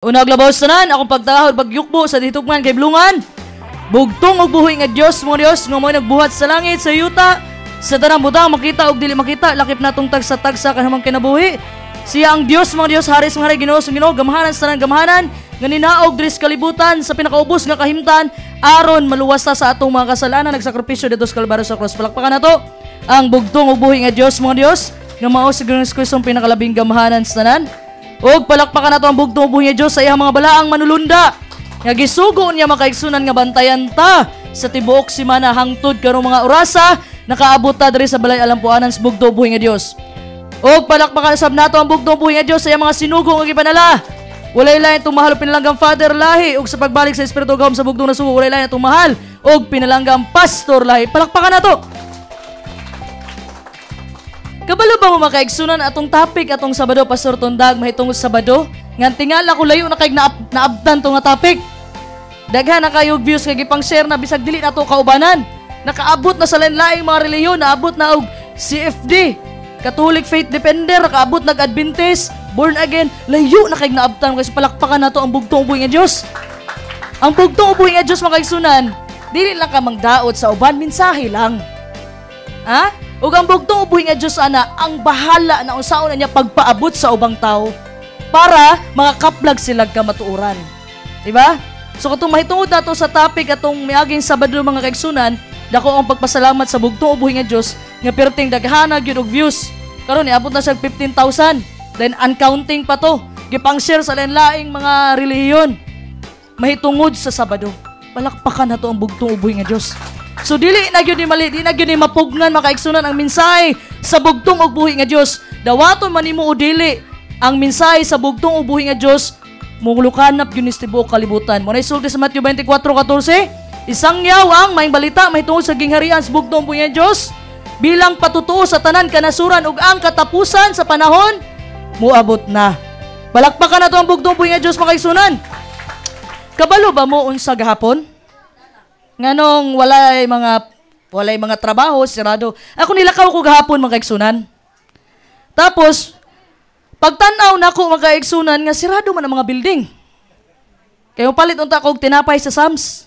Una aglabaw tanan, akong pagtahod pagyukbo sa ditugman kay Blungan. Bugtong og buhi nga Dios mo Dios nga mo nagbuhat sa langit sa yuta. Sa tanang butang makita og dili makita, lakip natong tagsa-tagsa kanamang kinabuhi. Siya ang Dios mga Dios, haris mga hari Ginoo sa Ginoo, gamahanan sa tanang gamahanan, nga ninaog diri sa kalibutan sa pinakaubos nga kahimtan aron maluwas ta sa atong mga kasalanan, nagsakripisyo dito sa Kalbaryo sa cross. Palakpakan nato ang bugtong og buhi nga Dios mga Dios, nga mao sa Ginoong Kristo ang pinakalabing gamahanan sa tanan. Og palakpakan nato ang bugtong og buhi nga Dios sa iyang mga balaang manulunda. Nga gisugo niya makaigsunan nga bantayan ta sa tibuok semana hangtod karong mga orasa nakaabot ta diri sa balay alampuanan sa bugtong buhi nga Dios. Og palakpakan sab nato ang bugtong buhi nga Dios sa iyang mga sinugo nga gipanala. Walay lain itong mahal pinalanggang Father lahi og sa pagbalik sa Espiritu gahom sa bugtong na sugo walay lain itong mahal og pinalanggang Pastor lahi. Palakpakan nato. Kabalo ba mo makaigsunan atong topic atong Sabado, Pastor Tondag, mahitungod Sabado? Ngan tingala ko layo na kay naabtan to nga topic. Daghan na kayo views kay gipang share na bisag dili nato kaubanan. Nakaabot na sa lain-laing mga reliyon, naabot na og CFD, Catholic Faith Defender, nakaabot nag-Adventist, Born Again, layo na kay naabtan kasi palakpakan nato ang bugtong uboy nga Dios. Ang bugtong uboy nga Dios makaigsunan, dili lang ka mangdaot sa uban, mensahe lang. Ha? Ug ang bugtong uboy nga Dios ana ang bahala na unsaon na niya pagpaabot sa ubang tao para makakaplag sila kamatuoran. Di ba? So katong mahitungod nato sa topic atong miaging Sabado mga kaigsunan, dako ang pagpasalamat sa bugtong uboy nga Dios nga perting daghana gyud og views. Karon niabot na siya 15,000. Then uncounting pa to. Gipang-share sa lain-laing mga relihiyon. Mahitungod sa Sabado. Palakpakan nato ang bugtong uboy nga Dios. So dili na gyud ni mali, di na gyud ni mapugnan makaigsunan ang mensahe sa bugtong ug buhi nga Dios. Dawaton man nimo o dili ang mensahe sa bugtong ug buhi nga Dios, mulukanap gyud ni tibuok kalibutan. Mo na isulti sa Mateo 24:14, isang yaw ang maayong balita mahitungod sa gingharian sa bugtong ug buhi nga Dios bilang patutuo sa tanan kanasuran ug ang katapusan sa panahon moabot na. Balakpakan nato ang bugtong ug buhi nga Dios makaigsunan. Kabalo ba mo unsa gahapon? Nganong walay mga trabaho, sirado. Ako nilakaw ko gahapon mga kaigsunan. Tapos, pagtanaw na ko mga kaigsunan nga sirado man ang mga building. Kaya palit unta kog tinapay sa Sam's.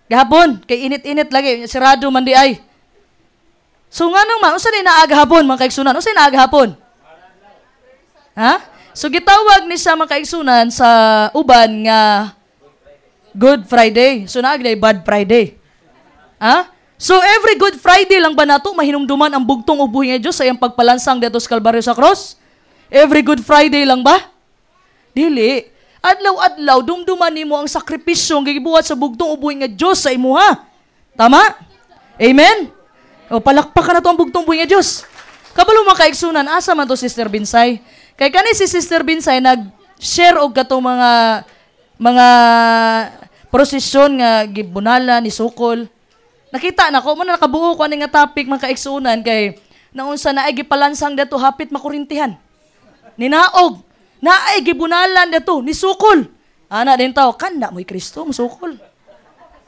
Gahapon, kay init-init lagi, sirado man di ay. So nganong man, unsa ni naaga hapon mga kaigsunan? Unsa ni naaga hapon? Ha? So gitawag ni siya mga kaigsunan sa uban nga Good Friday. So naagday Bad Friday. Ha? So every Good Friday lang ba nato mahinumduman ang bugtong ug buhi nga Dios sa iyang pagpalansang dito sa Kalbaryo sa cross? Every Good Friday lang ba? Dili. Adlaw-adlaw dumduman nimo ang sakripisyo nga gibuhat sa bugtong ug buhi nga Dios sa imuha. Tama? Amen. O palakpakan nato ang bugtong buhi nga Dios. Kabalo man kaigsunan asa man to Sister Binsay? Kay kani si Sister Binsay nag-share og katong mga prosesyon nga gibunala ni sukol. Nakita na ko, man nakabuo ko ani nga topic mga kaigsunan kay naunsa na ay gipalansang dato hapit makurintihan. Ninaog, na ay gibunalan dato ni sukol. Ana din taw, kanda mo'y Kristo, musukol.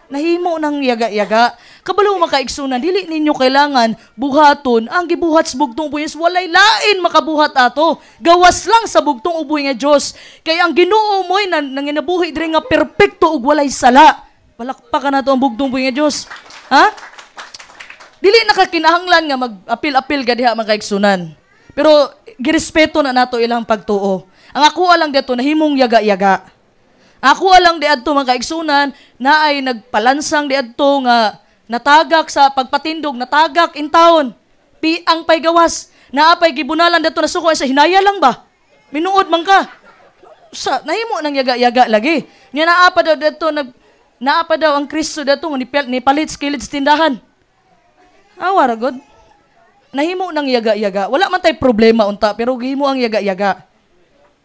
Nahimo nang yaga-yaga. Kabalo mga kaigsunan, dili ninyo kailangan buhaton ang gibuhat sa bugtong uboy. Walay lain makabuhat ato. Gawas lang sa bugtong uboy nga Dios. Kay ang Ginoo mo'y nanginabuhi diri nga perpekto ug walay sala. Palakpakan nato ang bugtong uboy nga Dios. Ha? Dili nakakinahanglan nga mag-apil-apil gadiha mga kaigsunan. Pero girespeto na nato ilang pagtuo. Ang ako lang dito nahimong yaga-yaga. Ako alang diadto mga kaigsunan na ay nagpalansang diadto nga natagak sa pagpatindog, natagak in town. Piang pay gawas. Naapay gibunalan dito na suko sa hinaya lang ba? Minuod man ka. Sa nahimo nang yaga-yaga lagi. Nya naapa daw dito naapa daw ang Kristo dito nga ni palit skilid sa tindahan. Awara god. Nahimo nang yaga-yaga. Wala man tay problema unta pero gihimo ang yaga-yaga.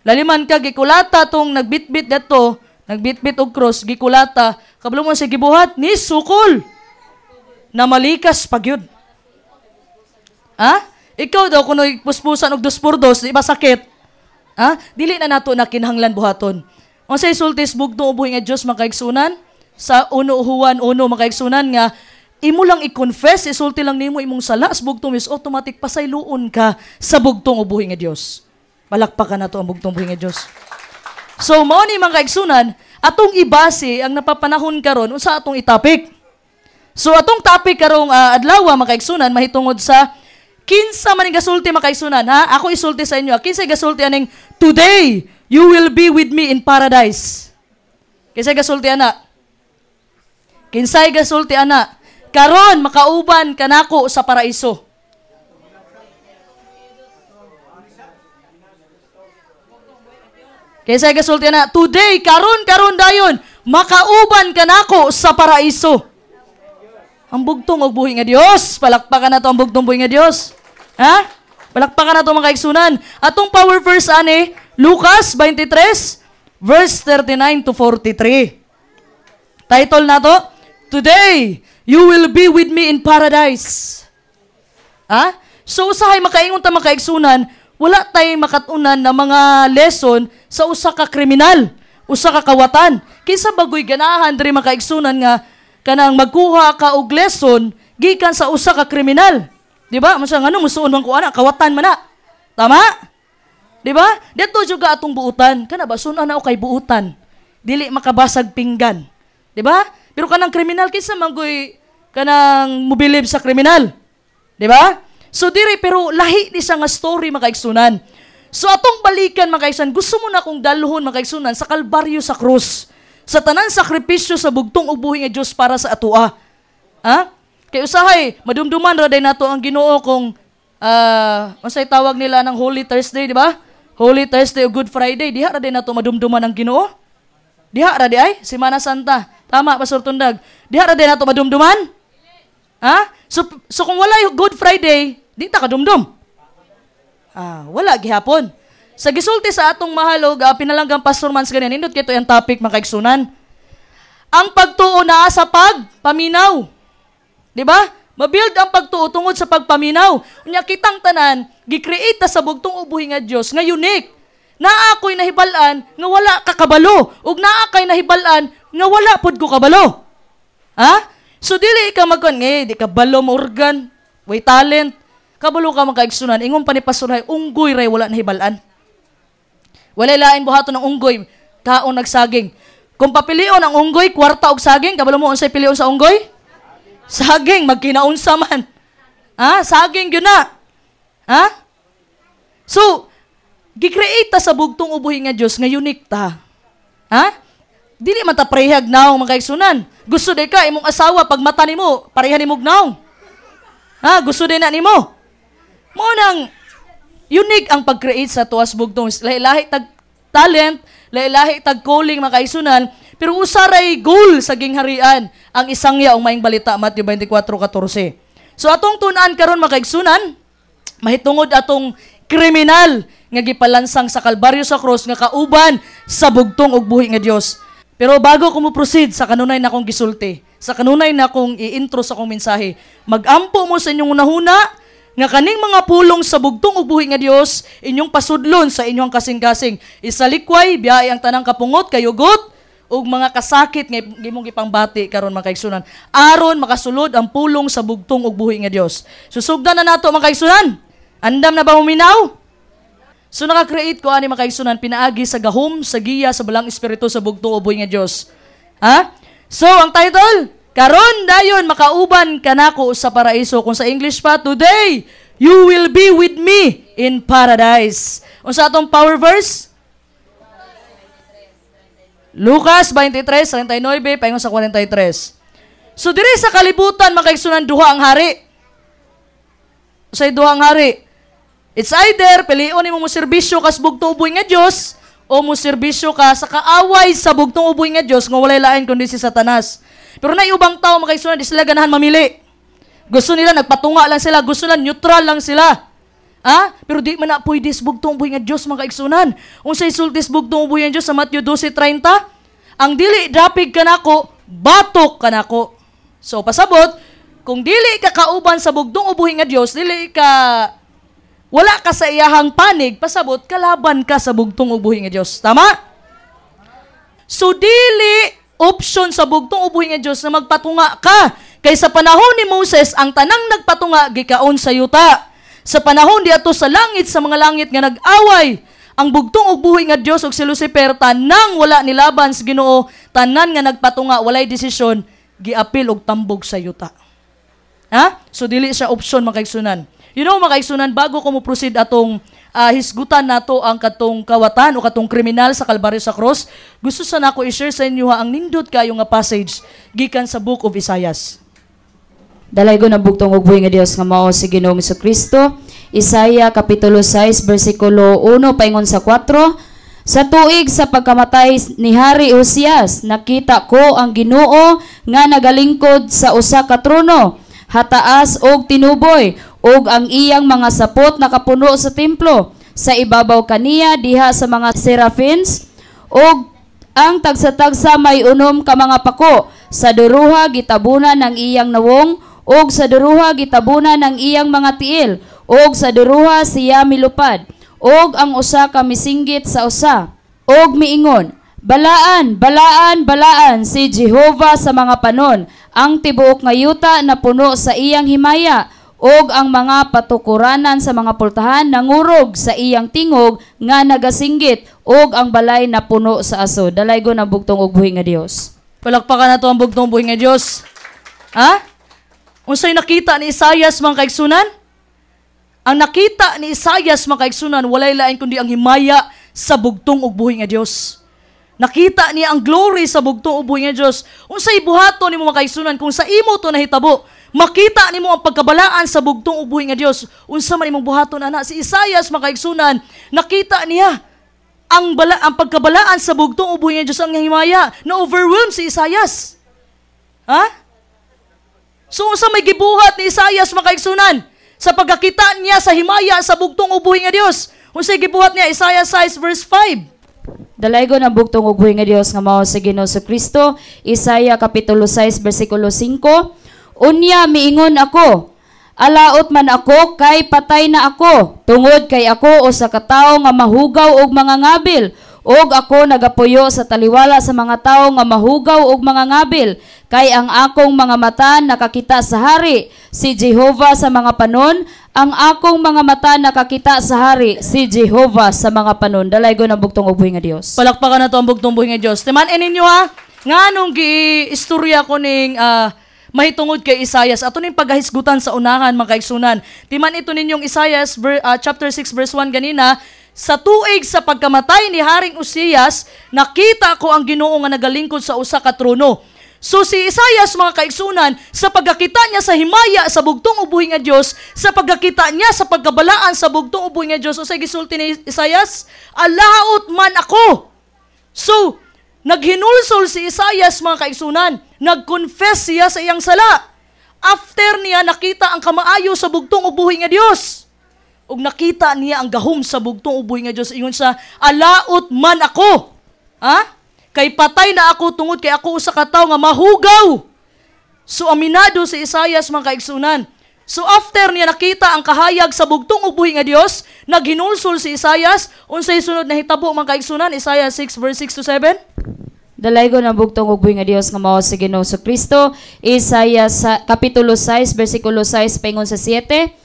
Laliman ka gikulata tong nagbitbit dato, nagbitbit og cross gikulata, kabalo mo sa gibuhat ni sukol. Na malikas pagyud. Ha? Ikaw daw kuno puspusan og 2x2, di ba sakit? Ha? Dili na nato na kinahanglan buhaton. Unsay sultis bugtong uboy nga Dios makaigsunan sa 1 Juan 1 makaigsunan nga imo lang i-confess, isulti lang nimo imong sala sa bugtong Dios, automatic pasayloon ka sa bugtong uboy nga Dios. Palakpakan na to ang bugtong buhi nga Diyos. So mao ni mga kaigsunan, atong ibase ang napapanahon karon unsa atong itapik. So atong topic karong adlaw mga kaigsunan mahitungod sa kinsa man gasulti mga kaigsunan ha. Ako isulti sa inyo. Kinsa gasulti aning today you will be with me in paradise. Kinsa gasulti ana? Kinsay gasulti ana? Karon makauban kanako sa paraiso. Kinsay gasulti ana? Today karon dayon makauban kanako sa paraiso. Ang bugtong og buhi nga Dios, palakpakan nato ang bugtong buhi nga Dios. Ha? Palakpakan nato mga kaigsunan. Atong power verse ani Lucas 23 verse 39 to 43. Title nato, Today, you will be with me in paradise. Ha? So, usahay makaingon ta mga kaigsunan, wala tayong makatunan na mga lesson sa usa ka kriminal, usa ka kawatan. Kinsa bagoy ganahan diri mga kaigsunan nga kanang magkuha ka og lesson gikan sa usa ka kriminal. Di ba? Masa ngano musuon man ko ana, kawatan man na. Tama? Di ba? Dito juga atong buutan. Kana ba sunan na o kay buutan? Dili makabasag pinggan. Di ba? Pero kanang kriminal, kinsa manggoy kanang mobilib sa kriminal. Di ba? So diri, pero lahi ni sa nga story mga kaigsunan. So atong balikan mga kaigsunan, gusto mo na akong dalhon mga kaigsunan sa kalbaryo sa krus. Sa tanan sakripisyo sa bugtong ug buhi nga Dios para sa atua. Ha? Kay usahay, madumduman ra day nato ang Ginoo kung unsay tawag nila ng Holy Thursday, di ba? Holy Thursday o Good Friday, diha ra day nato madumduman ang Ginoo. Diha ra di ay Semana Santa. Tama, Pastor Tundag. Diha ra din nato madumduman? Ha? So kung wala yung Good Friday, di ta kadumdum. Wala gihapon. Sa gisulti sa atong mahalog, pinalanggang Pastor Mans ganyan, indot kito yung topic mga kaigsunan. Ang pagtuo naa sa pagpaminaw. Di ba? Mabuild ang pagtuo tungod sa pagpaminaw. Unya kitang tanan, gi-create ta sa bugtong ubuhi nga Dios nga unique. Naa ako'y nahibalaan nga wala ka kabalo. Ug naa kay nahibalaan nga wala pod ko kabalo. Ha? So dili ka magkon di ka balo mo organ, way talent, kabalo ka makaigsunan. Ingon pa ni Pastor Hay, unggoy ray wala nahibalaan. Wala lain buhaton ng unggoy, kaon nagsaging. Kung papilion ang unggoy, kwarta og saging, kabalo mo unsay pilion sa unggoy? Saging, magkinaunsa man. Ha? Saging gyud na. Ha? So, gi-create ta sa bugtong ubuhi nga Dios nga unique ta. Ha? Dili man ta parehag naong mga kaigsunan. Gusto day ka imong asawa pag mata nimo pareha nimo naong. Ha, gusto din na nimo. Mo nang unique ang pag-create sa tuwas bugtong. Lahi-lahi tag talent, lahi-lahi tag calling mga kaigsunan, pero usaray goal sa gingharian ang isang yaong maing balita Matthew 24:14. So atong tun-an karon mga kaigsunan, mahitungod atong kriminal nga gipalansang sa kalbaryo sa cross nga kauban sa bugtong ug buhi nga Dios. Pero bago ko mo proceed sa kanunay na akong gisulti, sa kanunay na akong i-intro sa akong mensahe, mag-ampo mo sa inyong unahuna nga kaning mga pulong sa bugtong ug buhi nga Dios inyong pasudlon sa inyong kasing-kasing. Isalikway biyahe ang tanang kapungot kayugot ug mga kasakit nga gimong gipangbati karon mga kaigsunan. Aron makasulod ang pulong sa bugtong ug buhi nga Dios. Susugdan na nato mga kaigsunan. Andam na ba huminaw? So naka-create ko ani mga kaigsunan pinaagi sa gahom, sa giya, sa balang espiritu sa bugtong ug buhi nga Dios. Ha? So ang title, karon dayon makauban kanako sa paraiso. Kung sa English pa, today you will be with me in paradise. Unsa atong power verse? Lucas 23:39 paingon sa 43. So diri sa kalibutan mga kaigsunan duha ang hari. Usay duha ang hari. It's either pilion nimo mo serbisyo ka sa bugtong uboy nga Dios o mo serbisyo ka sa kaaway sa bugtong uboy nga Dios nga walay lain kundi si Satanas. Pero na ubang tao mga kaigsunan di sila ganahan mamili. Gusto nila nagpatunga lang sila, gusto nila neutral lang sila. Ha? Pero di man na pwede sa bugtong uboy nga Dios mga kaigsunan. Unsay sulti sa bugtong uboy nga Dios sa Matthew 12:30? Ang dili dapig kanako, batok kanako. So pasabot, kung dili ka kauban sa bugtong uboy nga Dios, dili ka wala ka sa iyahang panig, pasabot, kalaban ka sa bugtong ubuhi nga Diyos. Tama? So, dili option sa bugtong ubuhi nga Diyos na magpatunga ka. Kay sa panahon ni Moses, ang tanang nagpatunga, gikaon sa yuta. Sa panahon di ato sa langit, sa mga langit nga nag-away, ang bugtong ug buhi nga Dios ug si Lucifer tanang wala nilaban sa Ginoo, tanan nga nagpatunga walay desisyon, giapil og tambog sa yuta. Ha? So dili siya option makaigsunan. You know makaigsunan, bago ko mo proceed atong hisgutan nato ang katong kawatan o katong kriminal sa Kalbaryo sa cross, gusto sa nako i-share sa inyo ang nindot kayo nga passage gikan sa book of Isaias. Dalay ko na bugtong ug buhi nga Dios nga mao si Ginoong Jesucristo. Isaiah kapitulo 6 bersikulo 1 paingon sa 4. Sa tuig sa pagkamatay ni Hari Uzias, nakita ko ang Ginoo nga nagalingkod sa usa ka trono, hataas og tinuboy, og ang iyang mga sapot nakapuno sa templo. Sa ibabaw kaniya diha sa mga serafins, og ang tagsa-tagsa may unom ka mga pako. Sa duruha gitabunan ng iyang nawong, og sa duruha gitabunan ng iyang mga tiil, og sa duruha siya milupad, og ang usa ka misinggit sa usa, og miingon, balaan, balaan, balaan si Jehovah sa mga panon, ang tibuok nga yuta na puno sa iyang himaya, og ang mga patukuranan sa mga pultahan nangurog sa iyang tingog nga nagasinggit, og ang balay na puno sa aso. Dalay ko na bugtong ug buhi nga Dios. Palakpakan na to ang bugtong buhi nga Dios. Ha? Unsay nakita ni Isaias mga kaigsunan? Ang nakita ni Isaias mga kaigsunan, walay lain kundi ang himaya sa bugtong ug buhi nga Dios. Nakita niya ang glory sa bugtong ug buhi nga Dios. Unsay buhaton nimo mga kaigsunan kung sa imo to nahitabo? Makita nimo ang pagkabalaan sa bugtong ug buhi nga Dios. Unsa man imong buhaton ana? Si Isaias mga kaigsunan, nakita niya ang pagkabalaan sa bugtong ug buhi nga Dios, ang himaya na overwhelm si Isaias. Ha? So unsa may gibuhat ni Isaias mga kaigsunan? Sa pagkakita niya sa himaya sa bugtong ug buhi nga Dios. Unsay gibuhat niya? Isaiah 6 verse 5. Dalay ko na bugtong ug buhi nga Dios nga mao si Ginoo Jesucristo. Isaiah kapitulo 6 bersikulo 5. Unya miingon ako, alaot man ako kay patay na ako, tungod kay ako usa ka tawo nga mahugaw og mga ngabil, og ako nagapuyo sa taliwala sa mga tawo nga mahugaw og mga ngabil, kay ang akong mga mata nakakita sa hari, si Jehovah sa mga panon, ang akong mga mata nakakita sa hari, si Jehovah sa mga panon. Dalay ko na bugtong ug buhi nga Dios. Palakpakan na to ang bugtong buhi nga Dios. Timan-in ninyo ha, nganong gi-istorya ko ning mahitungod kay Isaias. Ato ning paghahisgutan sa unahan mga kaigsunan. Timan ito ninyong Isaias chapter 6 verse 1 ganina, sa tuig sa pagkamatay ni Haring Uzias, nakita ko ang Ginoo nga nagalingkod sa usa ka trono. So si Isaias mga kaigsunan, sa pagkakita niya sa himaya sa bugtong ug buhi nga Dios, sa pagkakita niya sa pagkabalaan sa bugtong ug buhi nga Dios, unsay gisulti ni Isaias? Alaot man ako. So naghinulsol si Isaias mga kaigsunan, nag-confess siya sa iyang sala. After niya nakita ang kamaayo sa bugtong ug buhi nga Dios, ug nakita niya ang gahom sa bugtong ug buhi nga Dios, ingon sa alaot man ako. Ha? Kay patay na ako tungod kay ako usa ka tawo nga mahugaw. So aminado si Isaias mga kaigsunan. So after niya nakita ang kahayag sa bugtong ug buhi nga Dios, naghinulsol si Isaias. Unsay sunod na hitabo mga kaigsunan? Isaiah 6 verse 6 to 7. Dalay ko na bugtong ug buhi nga Dios nga mao si Ginoo Jesucristo. Isaiah kapitulo 6 bersikulo 6 paingon sa 7.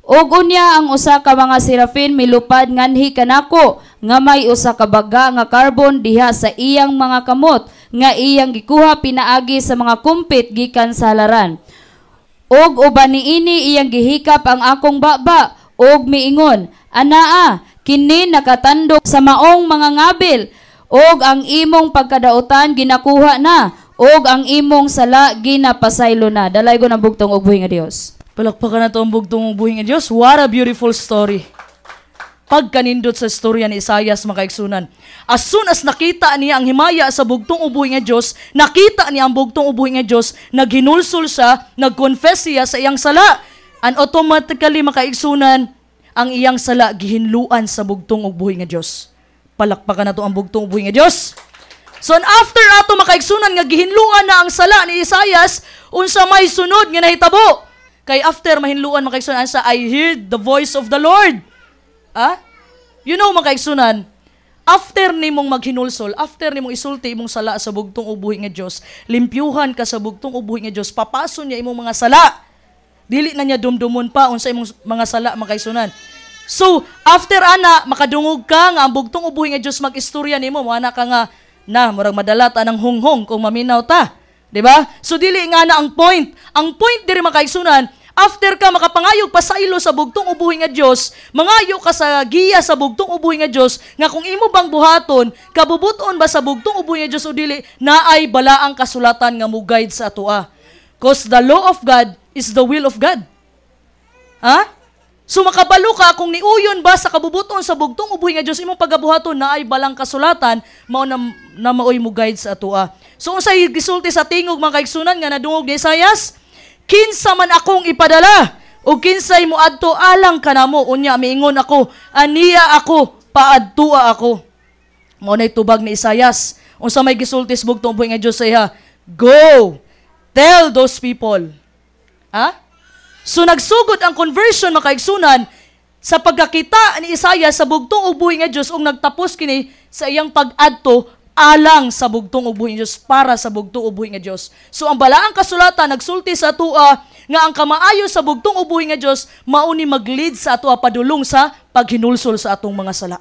Og unya ang usa ka mga serafin milupad nganhi kanako, nga may usa ka baga nga karbon diha sa iyang mga kamot, nga iyang gikuha pinaagi sa mga kumpit gikan sa halaran. Og uban niini iyang gihikap ang akong baba, og miingon, anaa, kini nakatandok sa maong mga ngabil, og ang imong pagkadautan ginakuha na, og ang imong sala ginapasaylo na. Dalay ko na bugtong ug buhi nga Dios. Palakpakan na to ang bugtong ug buhi nga Dios. What a beautiful story. Pagkanindot sa storya ni Isaias mga kaigsunan. As soon as nakita niya ang himaya sa bugtong ug buhi nga Dios, nakita niya ang bugtong ug buhi nga Dios, naghinulsol siya, nagconfess siya sa iyang sala. And automatically mga kaigsunan, ang iyang sala gihinluan sa bugtong ug buhi nga Dios. Palakpakan na to ang bugtong ug buhi nga Dios. So after ato mga kaigsunan nga gihinluan na ang sala ni Isaias, unsa may sunod nga nahitabo? Kay after mahinluan mga kaigsunan sa I heard the voice of the Lord. You know mga kaigsunan, after nimong maghinulsol, after nimong isulti imong sala sa bugtong ug buhi nga Dios, limpyuhan ka sa bugtong ug buhi nga Dios, papason niya imong mga sala. Dili na niya dumdumon pa unsa imong mga sala mga kaigsunan. So, after ana, makadungog ka nga ang bugtong ubuhi nga Diyos mag-istorya nimo, ana ka nga, na, murag madalata ng hunghong kung maminaw ta. Diba? So, dili nga na ang point. Ang point diri makaigsunan, after ka makapangayog pa sa ilo sa bugtong ubuhi nga Diyos, mangayo ka sa giya sa bugtong ubuhi nga Diyos, nga kung imo bang buhaton, kabubuton ba sa bugtong ubuhi nga Diyos o dili, naay balaang kasulatan nga mo guide sa atua. Because the law of God is the will of God. Ha? So makabalo ka kung niuyon ba sa kabubuton sa bugtong ubuhi nga Diyos imong pagabuhaton na ay balang kasulatan mao na maoy mo guide sa atua. So unsay gisulti sa tingog mga kaigsunan nga nadungog ni Isaias, kinsa man akong ipadala o kinsay mo adto alang kanamo unya miingon ako aniya ako paadtua ako. Mao nay tubag ni Isaias unsa may gisulti sa bugtong ubuhi nga Diyos sa iya, go tell those people. Ha? So nagsugod ang conversion makaigsunan sa pagkakita ni Isaias sa bugtong ubuhi nga Diyos ug nagtapos kini sa iyang pag-adto alang sa bugtong ubuhi nga Diyos para sa bugtong ubuhi nga Diyos. So ang balaang kasulatan nagsulti sa atua nga ang kamaayo sa bugtong ubuhi nga Diyos mao ni mag-lead sa atua padulong sa paghinulsol sa atong mga sala.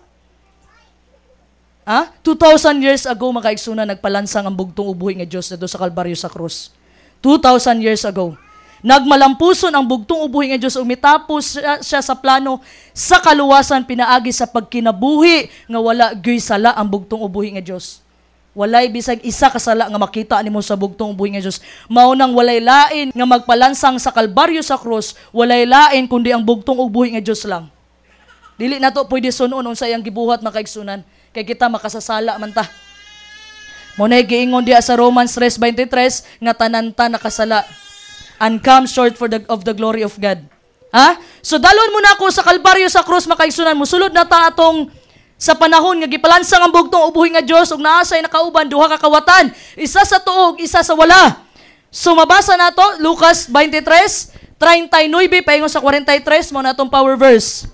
2,000 years ago makaigsunan nagpalansang ang bugtong ubuhi nga Diyos dito sa Kalbaryo sa krus. 2,000 years ago. Nagmalampuson ang bugtong ubuhi nga Diyos umitapos siya sa plano sa kaluwasan pinaagi sa pagkinabuhi nga wala gyoy sala ang bugtong ubuhi nga Diyos. Walay bisag isa ka sala nga makita nimo sa bugtong ubuhi nga Diyos. Mao nang walay lain nga magpalansang sa Kalbaryo sa krus, walay lain kundi ang bugtong ubuhi nga Diyos lang. Dili nato pwede sunon unsa iyang gibuhat makaigsunan kay kita makasasala man ta. Mao nay giingon diha sa Romans 3:23 nga tanan ta nakasala and come short of the glory of God. Ha? So dalon mo na ako sa Kalbaryo sa krus makaigsunan mo sulod na ta atong sa panahon nga gipalansang ang bugtong ubuhi nga Dios ug naasay nakauban duha ka kawatan, isa sa tuog, isa sa wala. So mabasa nato Lucas 23:39 paingon sa 43 mo natong power verse.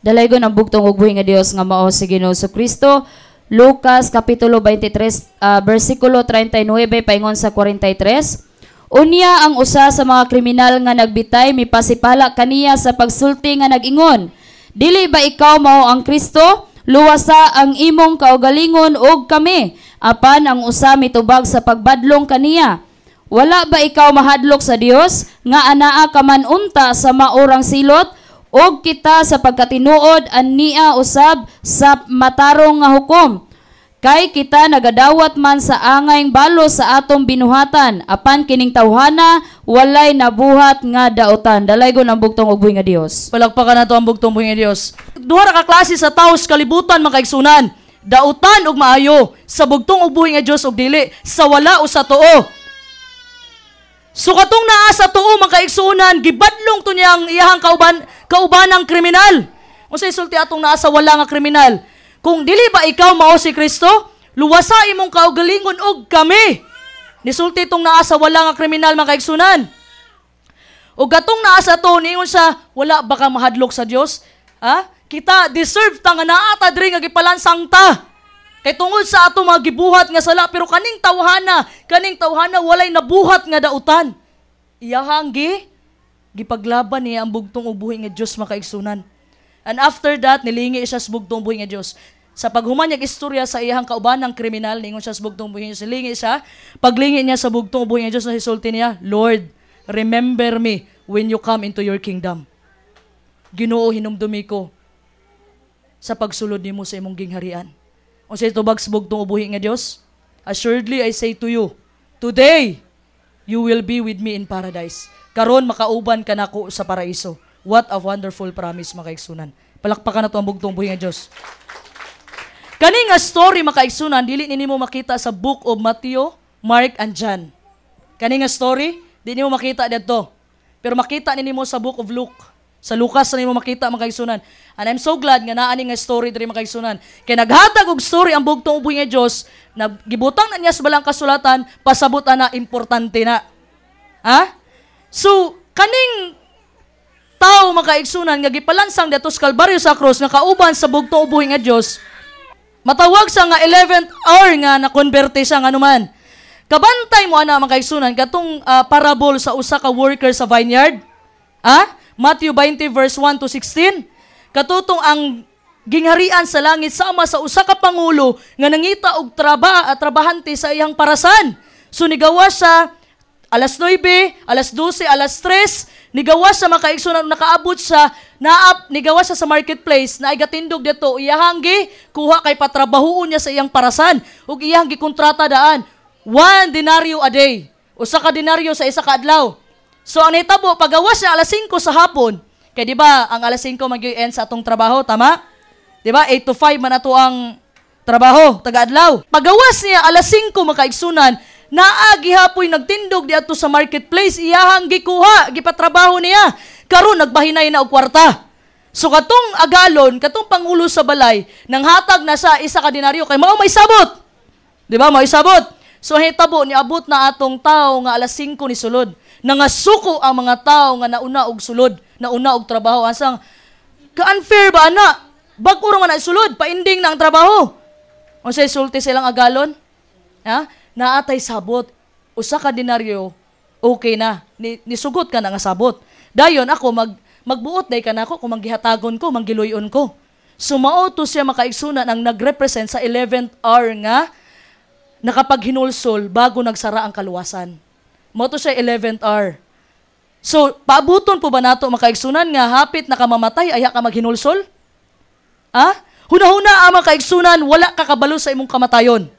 Dalaygon ang bugtong ubuhi nga Dios nga mao si Ginoo Kristo. Lucas kapitulo 23 bersikulo 39 paingon sa 43. Unya ang usa sa mga kriminal nga nagbitay mipasipala kaniya sa pagsulti nga nag-ingon, dili ba ikaw mao ang Kristo? Luwasa ang imong kaugalingon og kami. Apan ang usa mitubag sa pagbadlong kaniya, wala ba ikaw mahadlok sa Dios nga anaa ka man unta sa maurang silot og kita sa pagkatinuod ania usab sa matarong nga hukom? Kay kita nagadawat man sa angayng balo sa atong binuhatan, apan kining tawhana walay nabuhat nga daotan. Dalaygon ang bugtong ubuhi nga Dios. Palakpakan nato ang bugtong ubuhi nga Dios. Duha ra ka klase sa tawo sa kalibutan makaigsunan. Dautan ug maayo, sa bugtong ubuhi nga Dios ug dili, sa wala o sa tuo. So katong naa sa tuo makaigsunan, gibadlong to niyang iyahang kaubanang kriminal. Unsay sulti atong naa sa wala nga kriminal? Kung dili ba ikaw mao si Kristo, luwasa imong kaugalingon og kami. Nisulti itong naa sa wala nga kriminal makaigsunan. O gatong naa sa to, niyon sa wala ba ka mahadlok sa Dios? Ha? Kita deserve ta nga naa ta diri nga gipalansang ta. Kay tungod sa ato mga gibuhat nga sala, pero kaning tawhana walay nabuhat nga dautan. Iyahang gipaglaban niya ang bugtong ubuhi nga Dios makaigsunan. And after that, nilingi siya sa bugtong ubuhi nga Dios. Sa paghumanyag istorya sa iyang kaubanang kriminal, ningon siya sa bugtong ubuhi nga Dios. Nilingi siya, paglingi niya sa bugtong ubuhi nga Dios, nahisulti niya, Lord, remember me when you come into your kingdom. Ginoo, hinumdumi ko sa pagsulod nimo sa imong gingharian. Unsay tubag sa bugtong ubuhi nga Dios? Assuredly I say to you, today you will be with me in paradise. Karon makauban ka nako sa paraiso. What a wonderful promise makaigsunan. Palakpakan nato ang bugtong ubuhi nga Dios. Kani nga story makaigsunan dili nimo makita sa book of Matthew, Mark and John. Kani nga story di nimo makita didto. Pero makita nimo sa book of Luke. Sa Lucas na nimo makita makaigsunan. And I'm so glad nga naa ni nga story diri makaigsunan. Kay naghatag og story ang bugtong ubuhi nga Dios, nagibutang na niya sa balang kasulatan, pasabot na importante na. Ha? So kaning tao makaigsunan nga gipalansang dito sa Kalbaryo sa krus nga kauban sa bugtong ubuhi nga Dios, matawag sa nga 11th hour nga nakonberte siya nga naman. Kabantay mo ana makaigsunan katong parable sa usa ka worker sa vineyard. Ha? Matthew 20 verse 1 to 16. Katutong ang gingharian sa langit sama sa usa ka pangulo nga nangita og trabahante sa iyang parasan. So nigawa siya alas 9, alas 12, alas 3, nigawa siya makaigsunan, nakaabot siya, nigawa siya sa marketplace, na igatindog dito, iyahanggi, kuha kay patrabahoon niya sa iyang parasan, ug iyahanggi kontrata daan, 1 denaryo a day, usa ka denaryo sa isa ka adlaw. So ang nahitabo, pagawas niya alas 5 sa hapon, kay di ba ang alas 5 mag-end sa atong trabaho, tama? Di ba 8 to 5 man ato ang trabaho, taga-adlaw. Pagawas niya alas 5 makaigsunan, naagi hapoy nagtindog di ato sa marketplace, iyahang gikuha, gipatrabaho niya. Karon nagbahinay na og kwarta. So katong agalon, katong pangulo sa balay, nang hatag na sa isa ka denaryo kay mao may sabot. Di ba? Mao sabot. So hitabo ni abot na atong tao nga alas 5 ni sulod. Nangasuko ang mga tao nga nauna og sulod, nauna og trabaho. Asang ka-unfair ba ana? Bag-o ra man na sulod, painding na ang trabaho. Unsay sulti silang agalon? Ha? Naatay sabot. Usa ka denaryo, okay na. Nisugot ka na nga sabot. Dayon ako magbuot day ka na ako kung manggihatagon ko, manggiluyon ko. Sumao to siya makaigsunan ang nagrepresent sa 11th hour nga nakapaghinulsol bago nagsara ang kaluwasan. Mao to siya 11th hour. So, paabuton po ba nato makaigsunan nga hapit nakamamatay aya ka maghinulsol? Ha? Huna-huna ang makaigsunan wala ka kabalo sa imong kamatayon.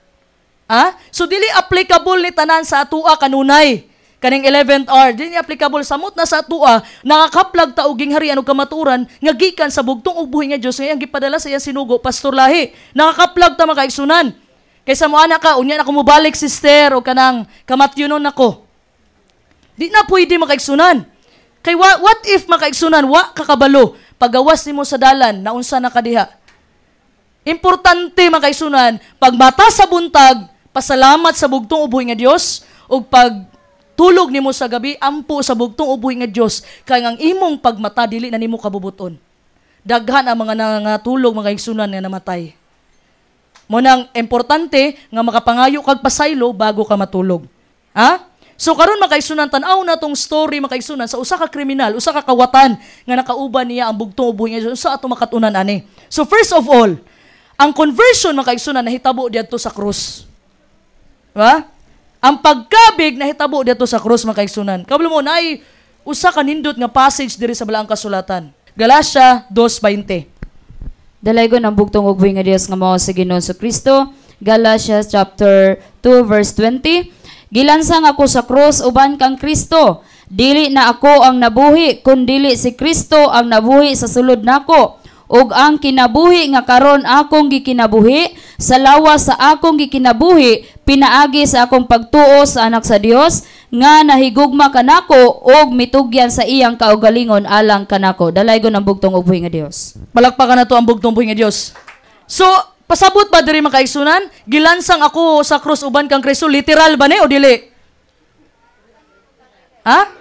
Ha? So, dili applicable ni tanan sa atua kanunay. Kaning 11th hour, dili applicable samot na sa atua, nakakaplag ta og gingharian og kamaturan nga gikan sa bugtong ug buhi nga Dios nga iyang gipadala sa iyang sinugo Pastor Lahi. Nakakaplag ta makaigsunan. Kaysa mo anak ka, unya na ko mobalik sister o kanang kamatyonon nako. Di na pwede makaigsunan. Kay what if makaigsunan wa kakabalo pagawas nimo sa dalan naunsa na kadiha. Importante makaigsunan pag mata sa buntag, pasalamat sa bugtong uboy nga Dios ug pag tulog nimo sa gabi ampo sa bugtong uboy nga Dios kay ang imong pagmata dili na nimo kabubuton. Daghan ang mga nangatulog makaigsunan nga namatay. Mo nang importante nga makapangayo kag pasaylo bago ka matulog. Ha? So karon makaigsunan tan-aw na tong story makaigsunan sa usa ka kriminal, usa ka kawatan nga nakauban niya ang bugtong uboy nga Dios sa ato makatunan ani. So first of all, ang conversion makaigsunan nahitabo diadto sa krus. Diba? Ang pagkabig nahitabo diadto sa krus makaigsunan. Kabalo mo naay usa ka nindot nga passage diri sa balaang kasulatan. Galatia 2:20. Dalaygon ang bugtong ug buhi nga Dios nga mao si Ginoong Kristo. Galatians chapter 2 verse 20. Gilansang ako sa krus uban kang Kristo. Dili na ako ang nabuhi kundi si Kristo ang nabuhi sa sulod nako. Ug ang kinabuhi nga karon akong gikinabuhi sa lawas sa akong gikinabuhi pinaagi sa akong pagtuo sa anak sa Dios nga nahigugma kanako og mitugyan sa iyang kaugalingon alang kanako. Dalaygon ang bugtong ug buhi nga Dios. Palakpakan nato ang bugtong buhi nga Dios. So, pasabot ba diri makaigsunan? Gilansang ako sa krus uban kang Kristo, literal ba ni o dili? Ha?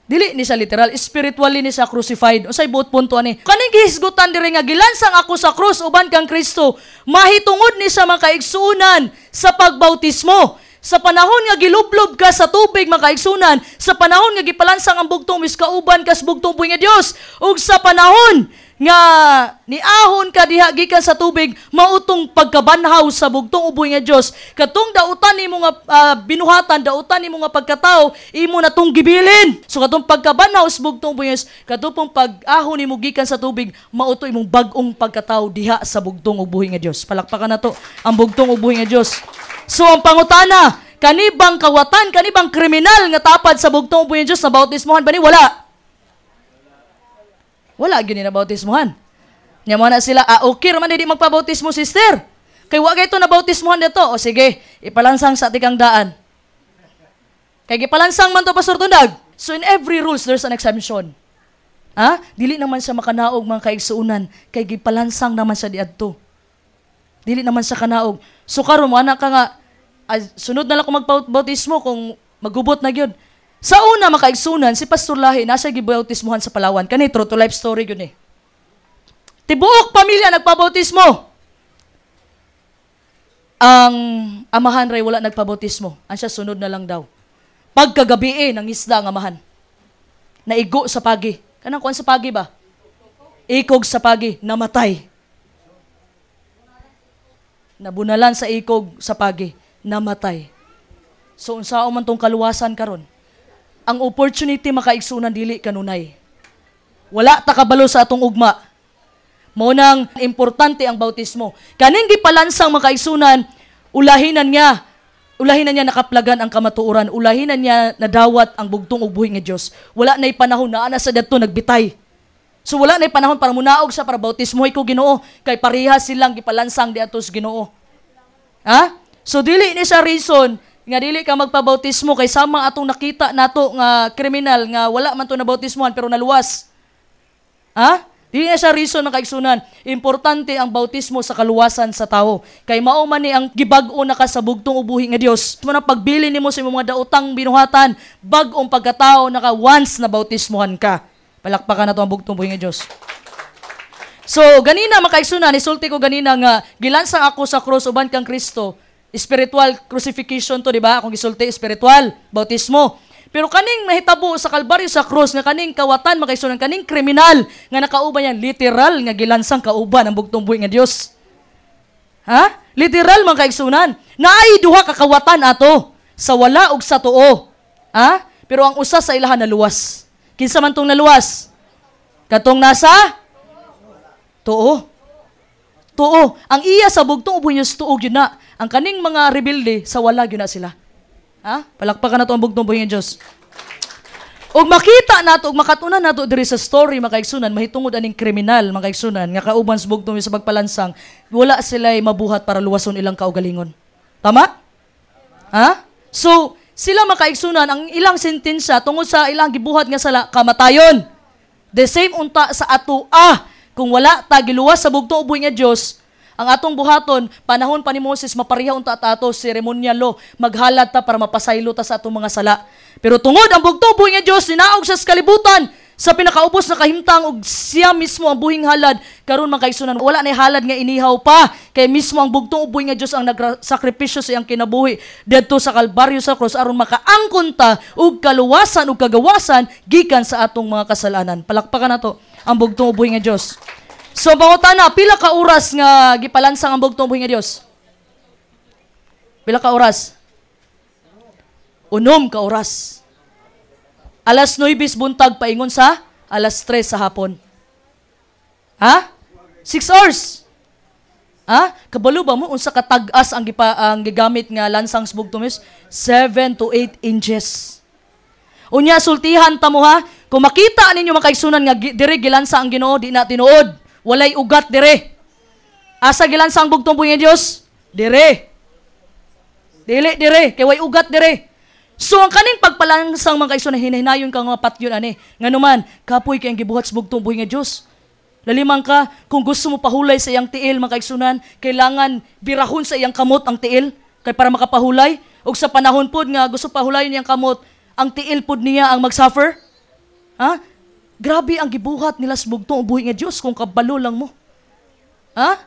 Dili ni sa literal, spiritually ni sa crucified. Unsay buot punto ani? Kaning gihisgutan diri nga gilansang ako sa krus uban kang Kristo, mahitungod ni sa makaigsunan sa pagbautismo. Sa panahon nga gilublob ka sa tubig makaigsunan, sa panahon nga gipalansang ang bugtong miskauban kas bugtong buhi nga Dios, ug sa panahon nga niahon ka diha gikan sa tubig mautong pagkabanhaw sa bugtong uboy nga Dios. Katong dautan nimo nga binuhatan, dautan nimo nga pagkatao, imo na tong gibilin. So katong pagkabanhaw sa bugtong uboy nga Dios, katong pag-ahon nimo gikan sa tubig, mauto imong bag-ong pagkatao diha sa bugtong uboy nga Dios. Palakpakan nato ang bugtong uboy nga Dios. So ang pangutana, kanibang kawatan, kanibang kriminal nga tapad sa bugtong uboy nga Dios na bautismohan ba ni? Wala. Wala gyud na bautismohan. Nya mo na sila, okay man di magpabautismo sister. Kay wa kay to na bautismohan dito. O sige, ipalansang sa tikang daan. Kay gipalansang man to Pastor Tundag. So in every rules there's an exemption. Ha? Dili naman siya makanaog mga kaigsuunan kay gipalansang naman siya diadto. Dili naman siya kanaog. So karon mo anak ka nga sunod na lang ko magbautismo kung magubot na gyud. Sa una makaigsunan si Pastor Lahi nasa gibautismohan sa Palawan. Kani true to life story gyud ni. Tibuok pamilya nagpabautismo. Ang amahan ray wala nagpabautismo. Ang siya sunod na lang daw. Pagkagabi nangisda ang amahan. Naigo sa pagi. Kanang kuan sa pagi ba? ikog sa pagi, namatay. Nabunalan sa ikog sa pagi, namatay. So, unsao man tong kaluwasan karon? Ang opportunity makaigsunan dili kanunay. Wala ta kabalo sa atong ugma. Mao nang importante ang bautismo. Kaning gipalansang makaigsunan, ulahinan niya nakaplagan ang kamatuoran, ulahinan niya nadawat ang bugtong ug buhi nga Dios. Wala nay panahon na ana sa dadto nagbitay. So wala nay panahon para munaog sa para bautismoy ko Ginoo kay parehas silang gipalansang di atos Ginoo. Ha? So dili ni sa reason nga dili ka magpabautismo kay sama atong nakita nato nga kriminal nga wala man to nabautismohan pero naluwas. Ha? Dili na siya reason ng kaigsunan. Importante ang bautismo sa kaluwasan sa tao. Kay mao man ni ang gibag-o na ka sa bugtong ubuhi nga Dios. Muna pagbili nimo sa imong mga daotang binuhatan, bag-ong pagkatao naka once na bautismohan ka. Palakpakan na to ang bugtong ubuhi nga Dios. So, ganina makaigsunan, isulti ko ganina nga gilansang ako sa cross uban kang Kristo. Spiritual crucifixion to, di ba? Akong gisulti spiritual bautismo. Pero kaning mahitabo sa Kalbaryo sa cross nga kaning kawatan makaigsunan kaning kriminal nga nakauban yan literal nga gilansang kauban ang bugtong buhi nga Dios. Ha? Literal man kaigsunan. Naay duha ka kawatan ato sa wala ug sa tuo. Ha? Pero ang usa sa ilahan naluwas. Kinsa man tong naluwas? Katong nasa tuo. Tuo. Ang iya sa bugtong buhi nga tuo gyud na. Ang kaning mga rebelde sa wala gyud na sila. Ha? Palakpakan na ito ang bugtong buhi nga Diyos. O makita nato, o makatunan nato diri sa story, makaigsunan, mahitungod aning kriminal, makaigsunan, nga kauban sa bugtong sa pagpalansang, wala sila'y mabuhat para luwason ilang kaugalingon. Tama? Ha? So, sila makaigsunan, ang ilang sentensya, tungod sa ilang gibuhat nga sala, kamatayon. The same unta sa ato, kung wala ta giluwas sa bugtong buhi nga Diyos, ang atong buhaton, panahon pa ni Moses, mapariha unta ato, seremonyalo, maghalad ta para mapasaylo ta sa atong mga sala. Pero tungod ang bugtong buhi nga Diyos, ninaog sa kalibutan, sa pinakaubos na kahimtang, og siya mismo ang buhing halad, karon man kaigsunan, wala na halad nga inihaw pa, kay mismo ang bugtong buhi nga Diyos ang nagsakripisyo sa iyang kinabuhi, dito sa Kalbaryo sa cross, aron makaangkon ta, og kaluwasan, og kagawasan, gikan sa atong mga kasalanan. Palakpakan na to, ang bugtong buhi nga Diyos. So, bangutana, pila ka oras nga gipalansang ang bugtong buhi nga Dios? Pila ka oras? 6 ka oras. Alas 9 buntag paingon sa alas 3 sa hapon. Ha? 6 hours. Ha? Kabalo ba mo unsa ka tag-as ang gigamit nga lansang sa bugtong Dios? 7 to 8 inches. Unya sultihan ta mo ha, kung makita ninyo makaigsunan nga diri gilansa ang Ginoo, di na tinuod. Walay ugat dire. Asa gilansa ang bugtong buhi nga Dios? Dire. Dili dire, kay way ugat dire. So ang kaning pagpalansang mga kaigsunan hinahinayon ka nga patyon ani. Nganuman, kapoy kay ang gibuhat sa bugtong buhi nga Dios. Lalimang ka, kung gusto mo pahulay sa iyang tiil mga kaigsunan, kailangan birahon sa iyang kamot ang tiil kay para makapahulay. Og sa panahon pod nga gusto pahulayon iyang kamot, ang tiil pod niya ang magsuffer. Ha? Grabe ang gibuhat nila sa bugtong buhi nga Diyos kung kabalo lang mo. Ha?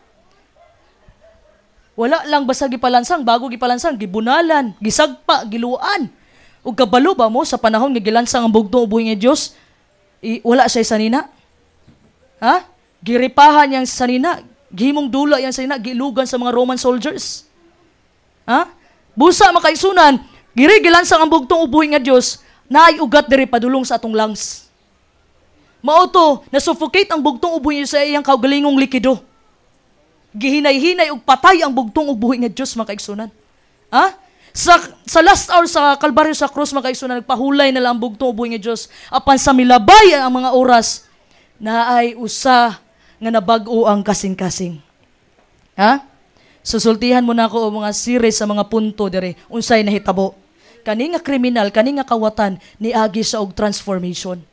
Wala lang basta gipalansang, bago gipalansang, gibunalan, gisagpa, giluan. O kabalo ba mo sa panahon nga gilansang ang bugtong buhi nga Diyos, wala siya sanina? Ha? Giripahan yang sanina, gihimong dula yang sanina, gilugan sa mga Roman soldiers. Ha? Busa makaigsunan, gilansang ang bugtong buhi nga Diyos, naay ugat diri padulong sa atong lungs. Mauto, nasuffocate ang bugtong ubuhi sa iyang kaugalingong likido. Gihinay-hinay ug patay ang bugtong ubuhi nga Dios makaigsunan. Ha? Sa last hour sa Kalbaryo sa cross makaigsunan, nagpahulay na lang ang bugtong ubuhi nga Dios. Apan sa milabay ang mga oras, naay usa nga nabag-o ang kasing-kasing. Ha? Susultihan mo na ako o mga series sa mga punto dire unsay nahitabo. Kani nga kriminal, kani nga kawatan niagi sa og transformation.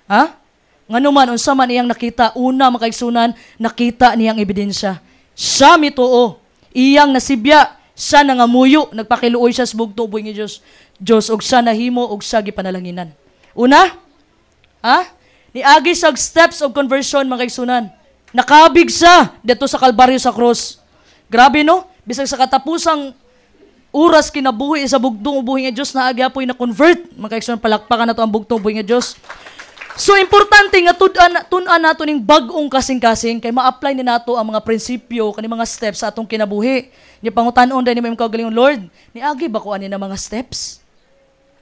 Ha? Nganuman, unsa man iyang nakita, una makaigsunan, nakita niyang ebidensya. Siya mituo, iyang nasibya, siya nangamuyo, nagpakiluoy siya sa bugtong buhi nga Diyos, og siya nahimo, og siya gipanalanginan. Una, ha? Niagi sa steps of conversion, makaigsunan. Nakabig siya dito sa Kalbaryo sa cross. Grabe no? Bisag sa katapusang oras kinabuhi sa bugtong buhi nga Diyos, na agyapoy na convert. Makaigsunan, palakpakan na to ang bugtong buhi nga Diyos. So, importante nga tun-an nato ning bag-ong kasing-kasing kay ma-apply ni nato ang mga prinsipyo kani mga steps sa atong kinabuhi. Ni pangutan-on din ni mo kaugalingong Lord, niagi ba ko ani na mga steps?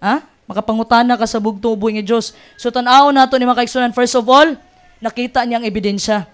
Ha? Makapangutana ka sa bugtong ubuhi nga Dios. So tan-aw nato ni mga kaigsunan, first of all, nakita niyang ebidensya.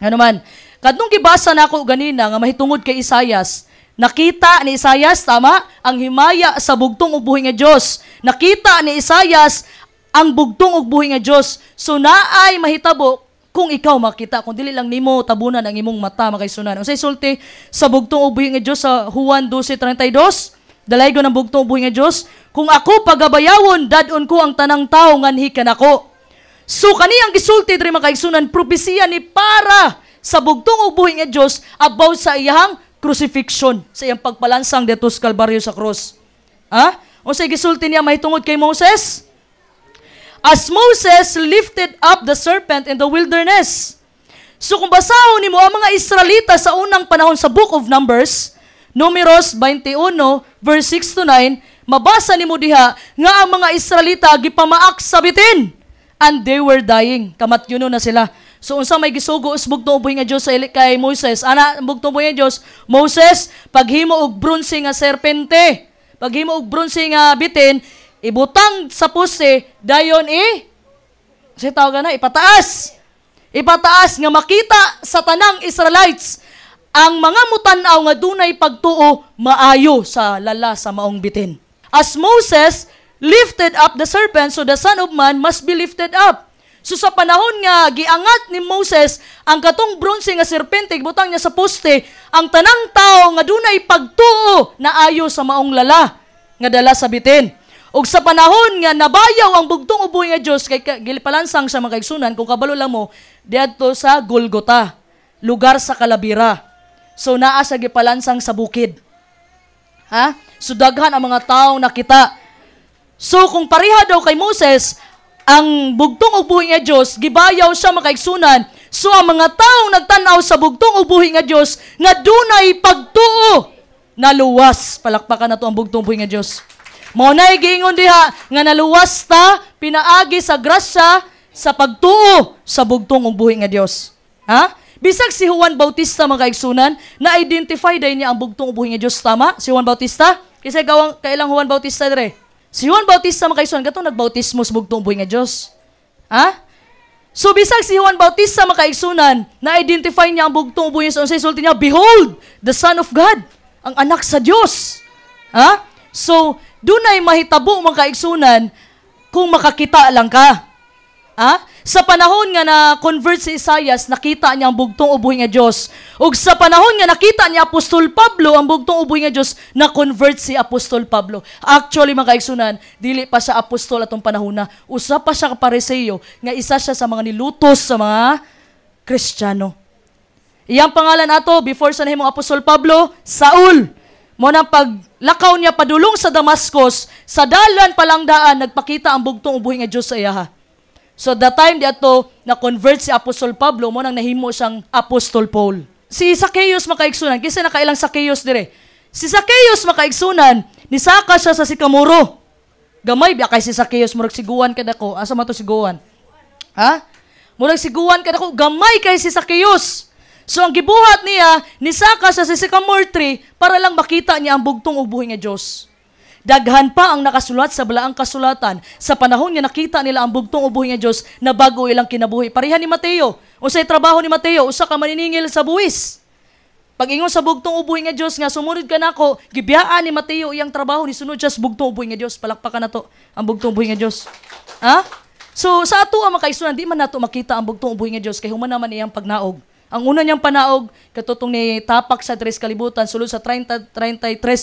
Ano man, kadtong gibasa nako ganina nga mahitungod kay Isaias, nakita ni Isaias, tama, ang himaya sa bugtong ubuhi nga Dios. Nakita ni Isaias ang bugtong ug buhi nga Dios. So naay mahitabo kung ikaw makita, kung dili lang nimo tabunan ang imong mata makaisunan. Unsay sulti sa bugtong ug buhi nga Dios sa Juan 12:32? Dalaygon ang bugtong ug buhi nga Dios, kung ako pagabayawon dadon ko ang tanang tawo nganhi kanako. So kani ang gisulti diri makaisunan, propesiya ni para sa bugtong ug buhi nga Dios about sa iyang crucifixion, sa iyang pagpalansang dito sa Kalbaryo sa cross. Ha? Unsay gisulti niya mahitungod kay Moses? As Moses lifted up the serpent in the wilderness. So kung basahon nimo ang mga Israelita sa unang panahon sa Book of Numbers, Numeros 21 verse 6 to 9, mabasa nimo diha nga ang mga Israelita gipamaak sa bitin and they were dying. Kamatyuno na sila. So unsa may gisugo us bugtong ubuhi nga Dios sa kay Moses? Ana bugtong ubuhi nga Dios, Moses, paghimo og bronze nga serpente, paghimo og bronze nga bitin, ibutang sa poste, dayon kasi tawag na, ipataas. Ipataas nga makita sa tanang Israelites ang mga mutanaw nga dunay pagtuo maayo sa lala sa maong bitin. As Moses lifted up the serpent, so the Son of Man must be lifted up. So sa panahon nga giangat ni Moses ang katong bronze nga serpente, ibutang niya sa poste, ang tanang tao nga dunay pagtuo na ayo sa maong lala nga dala sa bitin. Og sa panahon nga nabayaw ang bugtong ubuhi nga Dios kay gilipalansang sa mga kaigsunan, kung kabalo lang mo, diadto sa Golgota, lugar sa Kalabira. So naa sa gipalansang sa bukid. Ha? So daghan ang mga tawo nakita. So kung pareha daw kay Moses, ang bugtong ubuhi nga Dios gibayaw siya mga kaigsunan. So ang mga tawo nagtan-aw sa bugtong ubuhi nga Dios nga dunay pagtuo na luwas. Palakpakan nato ang bugtong ubuhi nga Dios. Mao nay giingon diha nga naluwas ta pinaagi sa grasya sa pagtuo sa bugtong ug buhi nga Dios. Ha? Bisag si Juan Bautista mga kaigsunan, na-identify day niya ang bugtong ug buhi nga Dios, tama? Si Juan Bautista? Kasi kailang Juan Bautista dire. Si Juan Bautista mga kaigsunan katong nagbautismo sa bugtong ug buhi nga Dios. Ha? So bisag si Juan Bautista mga kaigsunan, na-identify niya ang bugtong ug buhi nga Dios. Unsay sulti niya? Behold, the Son of God, ang anak sa Dios. Ha? So dunay mahitabo mga kaigsunan kung makakita lang ka. Ha? Sa panahon nga na-convert si Isaias, nakita niya ang bugtong ubuhi nga Dios. Ug sa panahon nga nakita niya Apostol Pablo ang bugtong ubuhi nga Dios, na-convert si Apostol Pablo. Actually mga kaigsunan, dili pa siya apostol atong panahon na. Usa pa siya ka Pariseo, nga isa siya sa mga nilutos sa mga Kristiyano. Iyang pangalan ato before sa nahimong Apostol Pablo, Saul. Mo nang paglakaw niya padulong sa Damascus, sa dalan palang daan, nagpakita ang bugtong ubuhi nga Dios sa iya. So that time diato na-convert si Apostol Pablo, mo nang nahimo siyang Apostol Paul. Si Zacchaeus makaigsunan, kasi nakailang Zacchaeus dire. Si Zacchaeus makaigsunan, nisaka siya sa sikamuro. Gamay biya kay si Zacchaeus, murag siguan kada ko. Asa man to siguan? Ha? Murag siguan kada ko, gamay kay si Zacchaeus. So ang gibuhat niya, nisaka sa sycamore tree para lang makita niya ang bugtong ubuhi nga Dios. Daghan pa ang nakasulat sa balaang kasulatan sa panahon nga nakita nila ang bugtong ubuhi nga Dios na bago ilang kinabuhi. Pareha ni Mateo. Unsay trabaho ni Mateo? Usa ka maniningil sa buwis. Pag-ingon sa bugtong ubuhi nga Dios nga sumunod ka nako, gibiyaan ni Mateo iyang trabaho ni sunod siya sa bugtong ubuhi nga Dios. Palakpakan nato ang bugtong ubuhi nga Dios. Ha? So sa ato ang makaisunan, di man nato makita ang bugtong ubuhi nga Dios kay human naman iyang pagnaog. Ang una niyang panaog, katutong ni tapak sa 3 kalibutan, sulod sa 33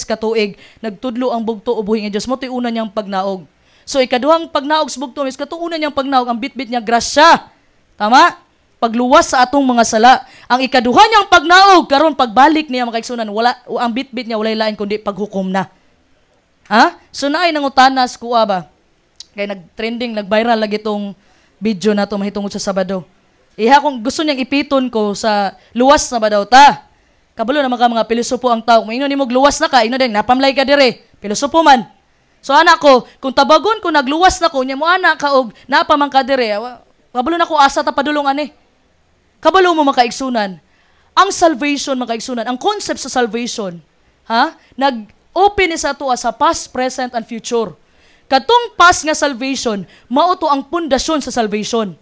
katuig, nagtudlo ang bugto ubuhi nga Dios. Mo to'y una niyang pagnaog. So ikaduhang pagnaog sa bugto, katong una niyang pagnaog, ang bitbit niya grasya. Tama? Pagluwas sa atong mga sala. Ang ikaduha niyang pagnaog, karon pagbalik niya mga kaigsunan, wala, ang bitbit niya walay lain kundi paghukom na. Ha? So naay nangutanas kuha ba? Kaya nag-trending, nag-viral lagi itong video na ito mahitungod sa Sabado. Iha kung gusto niyang ipiton ko sa luwas na ba daw ta. Kabalo na mga filosopo ang tao. Kung ino ni mo luwas na ka, ino din, napamlay ka dire. Filosopo man. So anak ko, kung tabagon ko nagluwas na ko, nya mo anak ka og napamang ka dire, kabalo na ko asa ta padulong ani. Kabalo mo makaigsunan. Ang salvation makaigsunan, ang concept sa salvation, nag-open ni sa ato sa past, present, and future. Katong past nga salvation, mao to ang pundasyon sa salvation.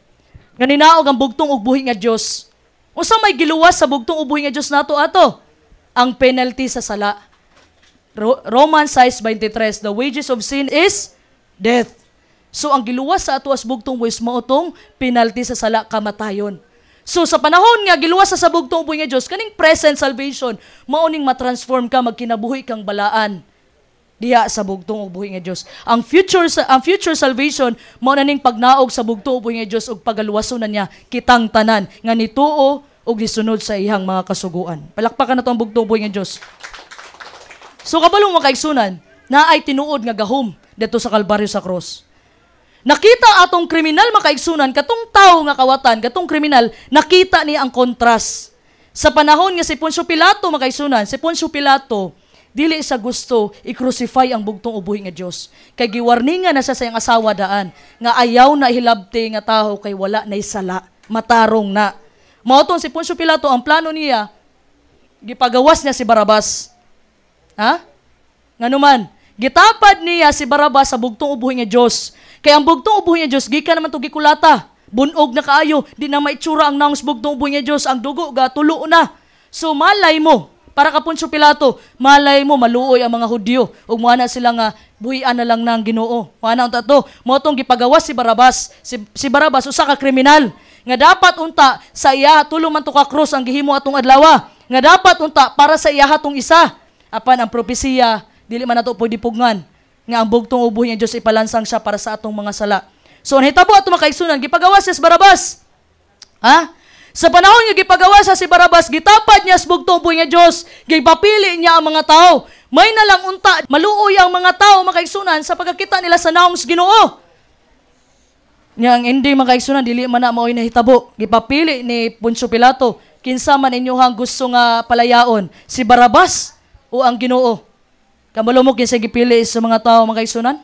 Nga ninaog ang bugtong ug buhi nga Dios. Unsa may giluwas sa bugtong ug buhi nga Dios nato ato? Ang penalty sa sala. Romans 6:23, the wages of sin is death. So ang giluwas sa ato as bugtong buhis mao tong penalty sa sala, kamatayon. So sa panahon nga giluwas sa bugtong buhi nga Dios, kaning present salvation, mao ning matransform ka, magkinabuhi kang balaan diha sa bugtong ug buhi nga Dios. Ang future salvation mao na ning pagnaog sa bugtong ug buhi nga Dios ug pagaluwason na niya kitang tanan nga nituo ug gisunod sa iyang mga kasuguan. Palakpakan nato ang bugtong ug buhi nga Dios. So kabalo mo kaigsunan, na ay tinuod nga gahom dito sa Kalbaryo sa cross. Nakita atong kriminal makaigsunan, katong tao nga kawatan, katong kriminal, nakita niya ang kontras. Sa panahon nga si Poncio Pilato makaigsunan, si Poncio Pilato, dili sa gusto i-crucify ang bugtong ubuhi nga Dios. Kay giwarningan na siya sa iyang asawa daan, nga ayaw na hilabti nga taho kay wala na isala, matarong na. Mao si Poncio Pilato, ang plano niya, gipagawas niya si Barabas. Nga naman, gitapad niya si Barabas sa bugtong ubuhi nga Dios. Kaya ang bugtong ubuhi nga Dios, gikan naman to gikulata. Bunog na kaayo, di na maitsura ang naong bugtong ubuhi nga Dios, ang dugo ga tulo na. So malay mo, para ka Poncio Pilato, malay mo maluoy ang mga Hudyo ug moana sila nga buhian na lang nang Ginoo. Moana unta to, mo tong gipagawas si Barabas. Si Barabas usa ka kriminal nga dapat unta sa iya tulo man to ka krus ang gihimo atong adlaw. Nga dapat unta para sa iya hatong isa. Apan ang propesiya, dili man nato pwede pugngan, nga ang bugtong ubuhi nga Dios ipalansang siya para sa atong mga sala. So, nahitabo ato makaigsunan, gipagawas siya si Barabas. Sa panahon nga gipagawas siya si Barabas, gitapad niya sa bugtong ubuhi nga Dios, gipapili niya ang mga tao. May nalang unta, maluoy ang mga tao makaigsunan sa pagkakita nila sa naong Ginoo. Nya ang hindi makaigsunan, dili man na maoy nahitabo. Gipapili ni Poncio Pilato, kinsa man inyohang gusto nga palayaon, si Barabas o ang Ginoo. Kabalo mo kinsay gipili sa mga tao makaigsunan?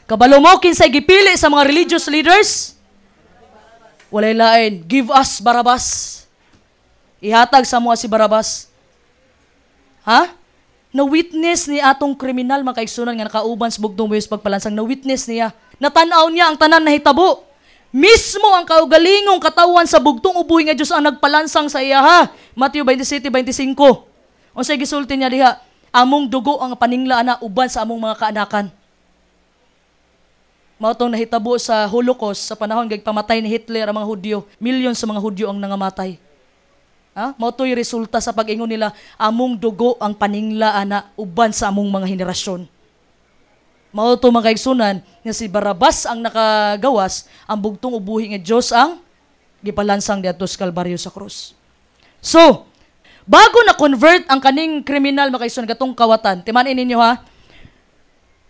Kabalo mo kinsay gipili sa mga religious leaders? Walay lain, give us Barabas. Ihatag sa mua si Barabas. Na-witness ni atong kriminal makaigsunan nga nakauban sa bugtong buhis pagpalansang, na-witness niya. Natanaw niya ang tanan na hitabo. Mismo ang kaugalingong katawan sa bugtong ubuhi nga Dios ang nagpalansang sa iya. Matthew 27:25. Unsay gisulti niya diha, among dugo ang paninglaan na uban sa among mga kaanakan. Mao tong nahitabo sa Holocaust sa panahon gagpamatay ni Hitler ang mga Hudyo. Milyon sa mga Hudyo ang nangamatay. Mao to'y resulta sa pag-ingon nila, among dugo ang paninglaan na uban sa among mga henerasyon. Mao to mga kaigsunan nga si Barabas ang nakagawas, ang bugtong ubuhi nga Dios ang gipalansang diadto sa Kalbaryo sa krus. So, bago na-convert ang kaning kriminal makaigsunan katong kawatan, timanin ninyo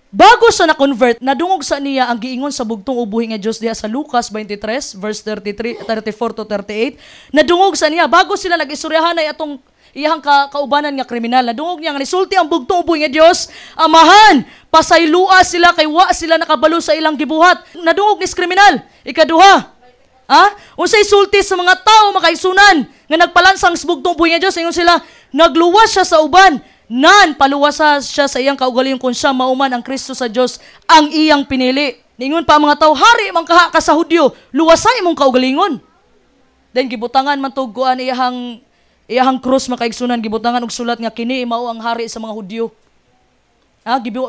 bago sa na-convert, nadungog sa niya ang giingon sa bugtong ubuhi nga Dios diha sa Lucas 23 verse 34 to 38. Nadungog sa niya bago sila nag-istoryahan ay atong iyang kaubanan nga kriminal. Nadungog niya nga nisulti ang bugtong ubuhi nga Dios, amahan, pasaylua sila kay wa sila nakabalo sa ilang gibuhat. Nadungog ni kriminal. Ikaduha, unsay sulti sa mga tao makaigsunan nga nagpalansang sa bugtong ubuhi nga Dios, ingon sila, nagluwas siya sa uban, nan paluwasa siya sa iyang kaugalingong kung siya mauman ang Kristo sa Dios ang iyang pinili. Ningon pa ang mga tao, hari man kaha ka sa Hudyo, luwasay imong kaugalingon. Then gibutangan man tug kuan iyahang krus makaigsunan, gibutangan og sulat nga kini mao ang hari sa mga Hudyo.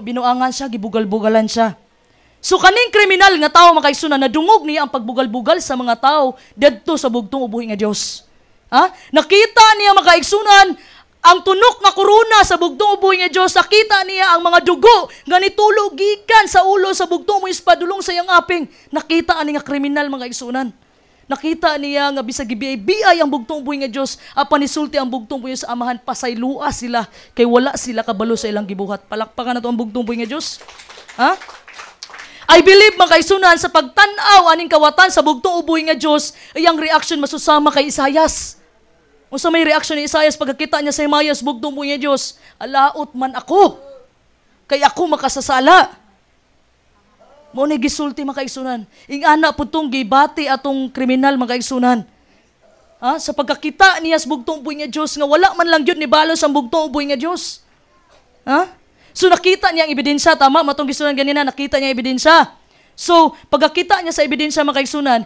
Binuangan siya, gibugal-bugalan siya. So kaning kriminal nga tao makaigsunan, nadungog niya ang pagbugal-bugal sa mga tao didto sa bugtong ubuhi nga Dios. Nakita niya makaigsunan ang tunok nga korona sa bugtong ubuhi nga Dios. Nakita niya ang mga dugo nga nitulo gikan sa ulo sa bugtong mo ispadulong sa iyang aping. Nakita ani nga kriminal makaigsunan. Nakita niya nga bisag gibiyay ang bugtong ubuhi nga Dios, apan nisulti ang bugtong ubuhi sa amahan, pasaylua sila kay wala sila kabalo sa ilang gibuhat. Palakpakan nato ang bugtong ubuhi nga Dios. I believe makaigsunan sa pagtan-aw aning kawatan sa bugtong ubuhi nga Dios, iyang reaction masusama kay Isaias. Unsa may reaction ni Isaias pagkakita niya sa Himayas bugtong ubuhi nga Dios? Alaot man ako. kay ako makasasala. Mo ni gisulti mga kaigsunan. Ing ana putong gibati atong kriminal mga kaigsunan. Sa pagkakita niya sa bugtong uboy nga Dios nga wala man lang gyud ni balo sa bugtong uboy nga Dios. So nakita niya ang ebidensya, tama matong gisunan ganina, nakita niya ang ebidensya. So pagkakita niya sa ebidensya mga kaigsunan,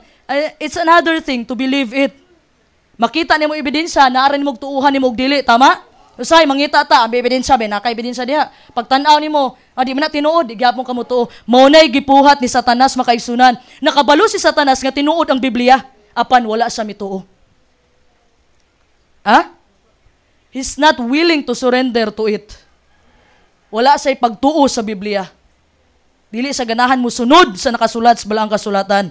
it's another thing to believe it. Makita nimo ebidensya, naaran nimo tuuhan nimo og dili, tama? Usay mangita ta, ang ebidensya be, naka-ebidensya diha. Pag tan-aw nimo, di man na tinuod, gyapon ka mo tuo. Mao nay gipuhat ni Satanas mga kaigsunan. Nakabalo si Satanas nga tinuod ang Biblia, apan wala siya mituo. He's not willing to surrender to it. Wala siya'y pagtuo sa Biblia. Dili sa ganahan mo sunod sa nakasulat sa balaang kasulatan.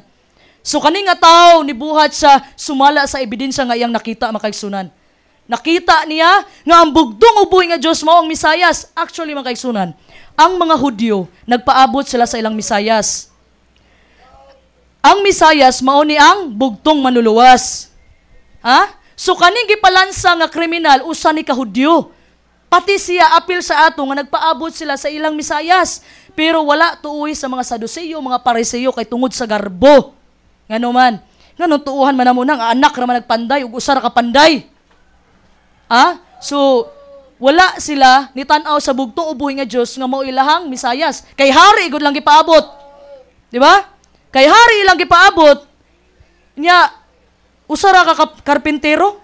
So kani nga tao nibuhat sa sumala sa ebidensya nga iyang nakita mga kaigsunan. Nakita niya nga ang bugtong uboy nga Dios mao ang Misayas. Actually mga kaigsunan, ang mga Hudyo nagpaabot sila sa ilang Misayas. Ang Misayas mao ni ang bugtong manluluwas. So kaning gipalansa nga kriminal usa ni ka Hudyo. Pati siya apil sa ato nga nagpaabot sila sa ilang Misayas. Pero wala tuoy sa mga Saduseyo, mga Pariseo kay tungod sa garbo. Ngano man. Ngano tuuhan man namo nang anak ra man nagpanday ug usa ra ka panday. So wala sila nitanaw sa bugtong uboy nga Dios nga mao ilahang Misayas. Kay hari gud lang gipaabot. Di ba? Kay hari lang gipaabot. Nya usa ra ka karpentero.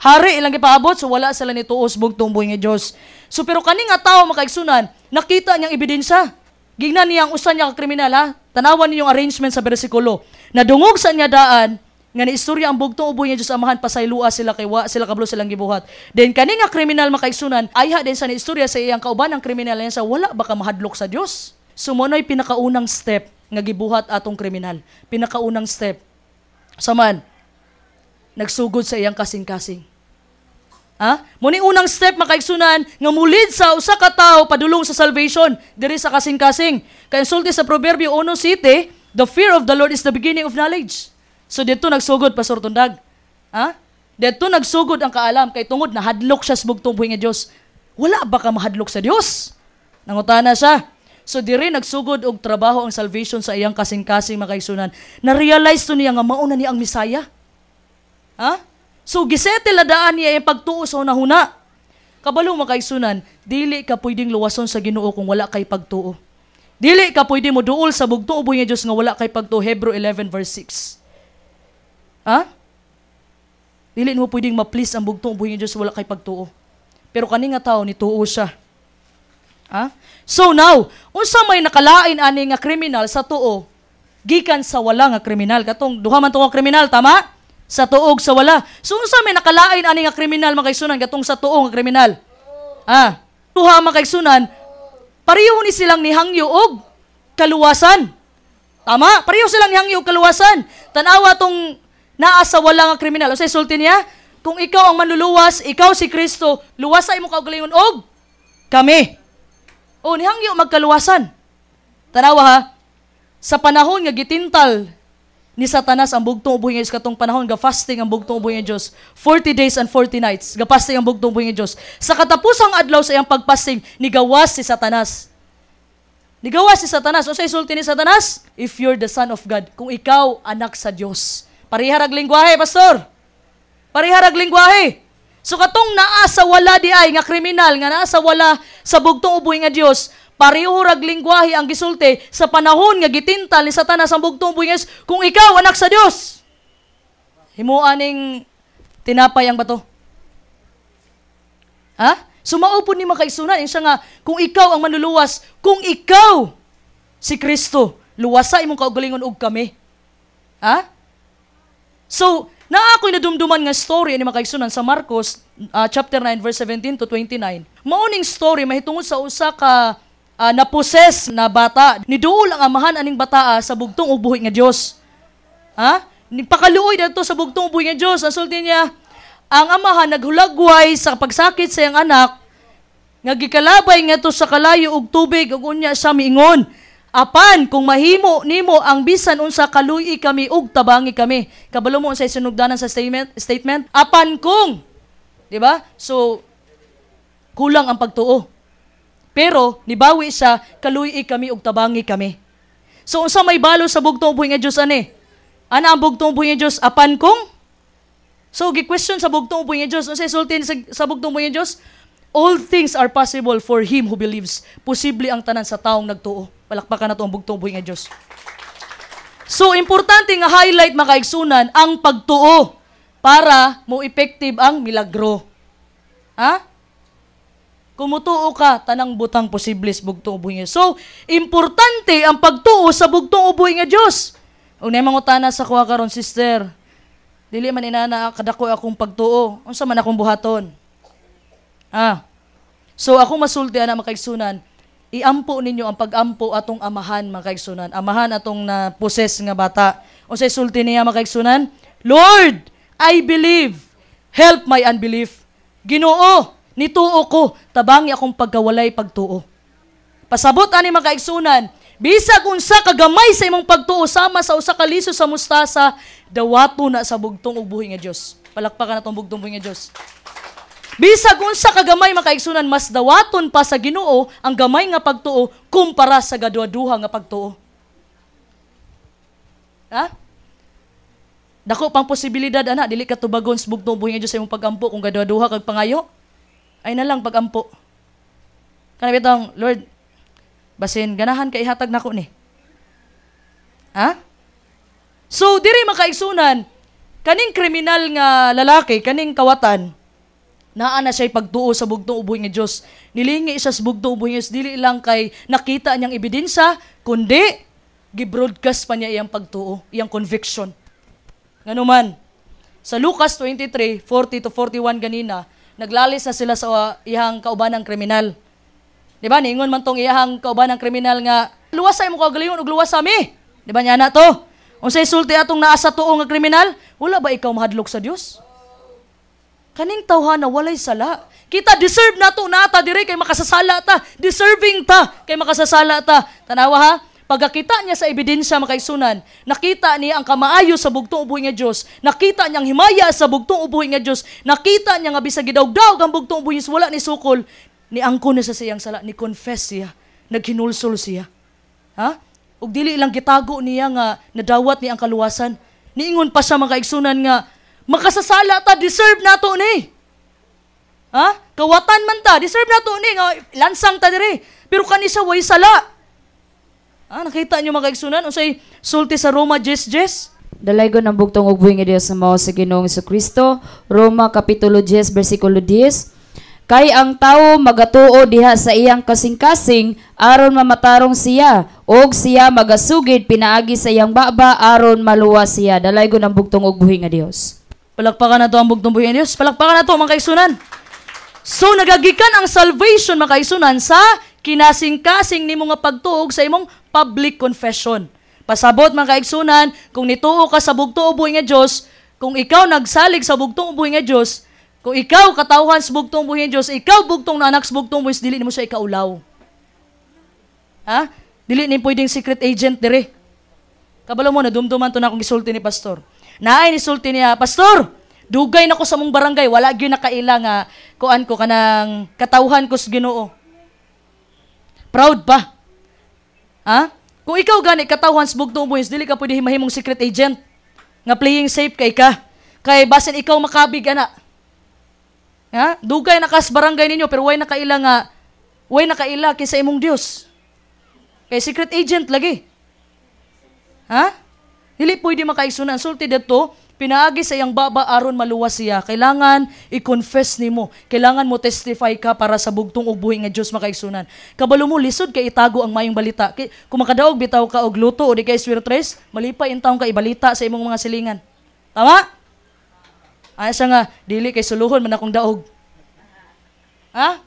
Hari ilang gipaabot, so wala sila ni tuos bugtong buhay nga Dios. So pero kani nga tawo makaigsunan, nakita niyang ebidensya. Gignan niyang usa niya ka kriminal Tanawan niyo yung arrangement sa bersikulo. Nadungog sa niya daan nga niistorya ang bugtong uboy nga Dios amahan pasaylua sila kay wa sila kablo silang gibuhat. Then kani nga kriminal makaigsunan, ayha din sa niistorya sa iyang kauban ang kriminal niya sa wala baka mahadlok sa Dios. So mo nay pinakaunang step nga gibuhat atong kriminal. Pinakaunang step. Saman nagsugod sa iyang kasing-kasing. Muni unang step makaigsunan nga mulid sa usa ka tawo padulong sa salvation diri sa kasing-kasing. Kay sulti sa Proverbio 1:7, the fear of the Lord is the beginning of knowledge. So dito nagsugod Pastor Tundag. Dito nagsugod ang kaalam kay tungod nahadlok siya sa bugtong buhay nga Dios. Wala ba ka mahadlok sa Dios? Nangutana siya. So diri nagsugod og trabaho ang salvation sa iyang kasing-kasing makaigsunan. Na-realize to niya nga mao na niya ang Misaya. So, gisettle na daan niya yung pagtuo sa hunahuna. Kabalo makaigsunan, dili ka pwedeng luwason sa Ginoo kung wala kay pagtuo. Dili ka pwedeng mo duol sa bugtong uboy nga Dios nga wala kay pagtuo. Hebrew 11:6. Dili mo pwedeng ma-please ang bugtong uboy nga Dios wala kay pagtuo. Pero kani nga tawo nituo siya. So now, unsa may nakalain ani nga kriminal sa tuo gikan sa wala nga kriminal. Katong duha man tuo nga kriminal, tama? Sa tuog sa wala. So unsa may nakalain ani nga kriminal makaigsunan katong sa tuo nga kriminal? Duha makaigsunan, pareho ni silang nihangyo og kaluwasan. Tama? Pareho silang nihangyo og kaluwasan. Tanawa tong naa sa wala nga kriminal. Unsay sulti niya? Kung ikaw ang manluluwas, ikaw si Kristo, luwasay mo kaugalingon og kami. Nihangyo magkaluwasan. Tanawa sa panahon nga gitintal ni Satanas ang bugtong uboy nga Dios katong panahon ga fasting ang bugtong uboy nga Dios 40 days and 40 nights ga fasting ang bugtong uboy nga Dios sa katapusang adlaw sa iyang pagpasting nigawas si Satanas unsay sulti ni Satanas if you're the son of God kung ikaw anak sa Dios pariharag lingwahe pastor pariharag lingwahe so katong naa sa wala di ay nga kriminal nga naa sa wala sa bugtong uboy nga Dios pareho rag lingwahe ang gisulti sa panahon nga gitintal ni Satanas ang bugtong uboy nga Dios kung ikaw anak sa Dios. Himuan ning tinapay ang bato. Sumaupod ni makaigsunan siya nga kung ikaw ang manluluwas, kung ikaw si Kristo, luwasa imong kaugalingon og kami. So, naa ako'y nadumduman nga story ni makaigsunan sa Marcos chapter 9 verse 17 to 29. Mauning story mahitungod sa usa ka naposes na bata. Niduol ang amahan aning bata sa bugtong ubuhi nga Dios. Nagpakaluoy dito sa bugtong ubuhi nga Dios. Ang sulti niya, ang amahan naghulagway sa pagsakit sa iyang anak, nga gikalabay nga to sa kalayo og tubig ug unya sa miingon. Apan kung mahimo nimo ang bisan unsa kaluyi kami ug tabangi kami. Kabalo mo sa sinugdanan sa statement. Apan kung, di ba? So kulang ang pagtuo. Pero nibawi siya, kaluy kami ug tabangi kami. So unsa may balo sa bugtong buhi nga Dios ani? Ana ang bugtong buhi nga Dios apan kung? So gi-question sa bugtong buhi nga Dios, unsa isulti sa bugtong buhi nga Dios? All things are possible for him who believes. Posible ang tanan sa taong nagtuo. Palakpakan nato ang bugtong buhi nga Dios. So importante nga highlight makaigsunan ang pagtuo para mo effective ang milagro. Ha? Kumutuo ka, tanang butang posibles bugtong ubuhi nga. So, importante ang pagtuo sa bugtong ubuhi nga Diyos. Unay mangutana sa kuha karon, sister. Dili man inana kadako akong pagtuo. Unsa man akong buhaton? So, ako masulti ana makaigsunan. Iampo ninyo ang pag-ampo atong amahan makaigsunan. Amahan atong na poses nga bata. Unsa sulti niya makaigsunan? Lord, I believe. Help my unbelief. Ginoo, nituo ko, tabangi akong pagkawalay pagtuo. Pasabot ani makaigsunan, bisag unsa kagamay sa imong pagtuo sama sa usa ka liso sa mustasa, dawato na sa bugtong ug buhi nga Dios. Palakpakan natong bugtong buhi nga Dios. Bisag unsa kagamay makaigsunan, mas dawaton pa sa Ginoo ang gamay nga pagtuo kumpara sa gaduha-duha nga pagtuo. Ha? Dako pang posibilidad ana dili ka tubagon sa bugtong buhi nga Dios sa imong pagampo kung gaduha-duha kag pangayo. Ay na lang pagampo. Kana bitong, Lord, basin ganahan ka ihatag nako ni. Ha? So diri makaigsunan, kaning kriminal nga lalaki, kaning kawatan, naa na siya pagtuo sa bugtong ubuhi nga Dios. Nilingi siya sa bugtong ubuhi nga Dios, dili lang kay nakita niyang ebidensya, kundi gi-broadcast pa niya iyang pagtuo, iyang conviction. Nganuman, sa Lucas 23:40-41 ganina, naglalis na sila sa iyang kaubanang kriminal. Di ba? Ningon man tong iyang kaubanang kriminal nga, luwas sa imo kagalingon ug luwas sa mi. Di ba niya na to? Unsay sulti atong naa sa tuo nga kriminal? Wala ba ikaw mahadlok sa Dios? Kaning tawhana walay sala. Kita deserve nato nata dire kay makasasala ta. Deserving ta kay makasasala ta. Tanawa ha? Pagkakita niya sa ebidensya makaigsunan, nakita niya ang kamaayo sa bugtong ubuhi nga Dios, nakita niya ang himaya sa bugtong ubuhi nga Dios, nakita niya nga bisag gidawdaw ang bugtong ubuhi wala ni sukol, ni angkon na sa siyang sala, ni confess siya, naghinulsol siya. Ha? Ug dili lang gitago niya nga nadawat ni ang kaluwasan. Niingon pa siya makaigsunan nga makasasala ta, deserve nato ni. Ha? Kawatan man ta, deserve nato ni nga lansang ta dire. Pero kani siya way sala. Nakita niyo makaigsunan unsay sulti sa Roma 10:10? Dalaygon ang bugtong ug buhi nga Dios sa mao sa Ginoong Kristo. Roma kapitulo 10 bersikulo 10. Kay ang tawo magatuo diha sa iyang kasing-kasing aron mamatarong siya, og siya magasugid pinaagi sa iyang baba aron maluwas siya. Dalaygon ang bugtong ug buhi nga Dios. Palakpakan nato ang bugtong buhi nga Dios. Palakpakan nato makaigsunan. So nagagikan ang salvation makaigsunan sa kinasing-kasing nimo nga pagtuog sa imong public confession. Pasabot man kaigsunan, kung nituo ka sa bugtong ubuhi nga Dios, kung ikaw nagsalig sa bugtong ubuhi nga Dios, kung ikaw katawhan sa bugtong ubuhi nga Dios, ikaw bugtong na anak sa bugtong ubuhi, dili nimo siya ikaulaw. Ha? Dili ni pwedeng secret agent dire. Kabalo mo na dumduman to na akong gisulti ni pastor. Naay ni sulti niya, pastor, dugay na ko sa mong barangay, wala gyud nakaila nga kuan ko kanang katawhan ko sa Ginoo. Proud ba? Ha? Kung ikaw gani katawhan sa bugtong ubuhi, dili ka pwede himahimong secret agent nga playing safe kay ka. Kay basin ikaw makabig ana. Ha? Dugay na kas barangay ninyo pero way nakaila kay sa imong Dios. Kay secret agent lagi. Ha? Dili pwede makaigsunan sulti dito. Pinaagi sa iyang baba aron maluwas siya. Kailangan i-confess nimo. Kailangan mo testify ka para sa bugtong ug buhi nga Dios makaigsunan. Kabalo mo lisod kay itago ang mayong balita. Kung makadaog bitaw ka og luto o di kay swirtres, malipay intawon ka ibalita sa imong mga silingan. Tama? Ay siya nga dili kay suluhon man akong daog. Ha?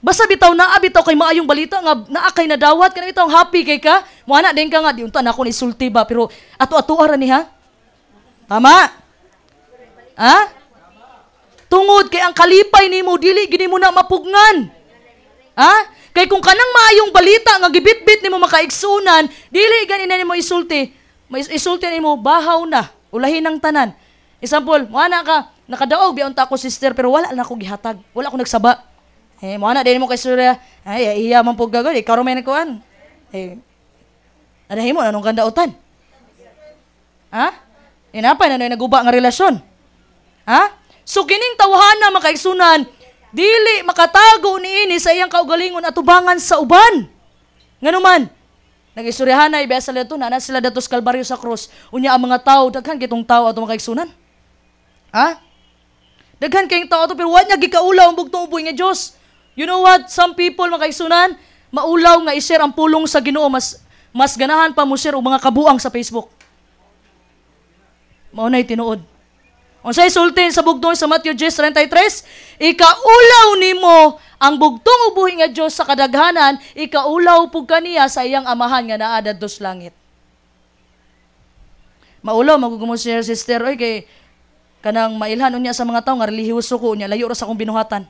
Basta bitaw naa bitaw kay maayong balita nga naa kay nadawat kana bitaw happy kay ka. Mo ana din ka nga di unta na ako ni sulti ba pero ato-atuara ni ha. Tama? Ha? Tungod kay ang kalipay nimo dili gini mo na mapugnan. Ha? Kay kung kanang maayong balita nga gibitbit nimo makaigsunan, dili gani na nimo isulti. Isulti nimo bahaw na, ulahin ang tanan. Example, mo ana ka nakadaog biyon ta ako sister pero wala na ako gihatag. Wala ako nagsaba. Mo na din mo kay Surya. Ay, iya man po gagawin. Ikaw rin may nakuhan. Adahin mo, anong kandautan? Inapay na naguba nga relasyon. So, kining tawhana makaigsunan, dili makatago ni ini sa iyang kaugalingon at tubangan sa uban. Nganuman, nag-isuryahan na ibesa dito, na sila datos kalbaryo sa krus. Unya ang mga tao, daghan kitong tao ato makaigsunan. Daghan kayong tao ato, pero wala niya gikaulaw ang bugtong uboy nga Diyos. You know what? Some people makaigsunan, maulaw nga i-share ang pulong sa Ginoo, mas ganahan pa mo share o mga kabuang sa Facebook. Maunay tinuod. Unsay sulti sa bugtong sa Matthew 10:33, ikaulaw nimo ang bugtong ubuhi nga Dios sa kadaghanan, ikaulaw pug kaniya sa iyang amahan nga naa dadto sa langit. Maulaw magugumo siya sister oy kay kanang mailhan unya sa mga tawo nga relihiyoso ko unya layo ra sa akong binuhatan.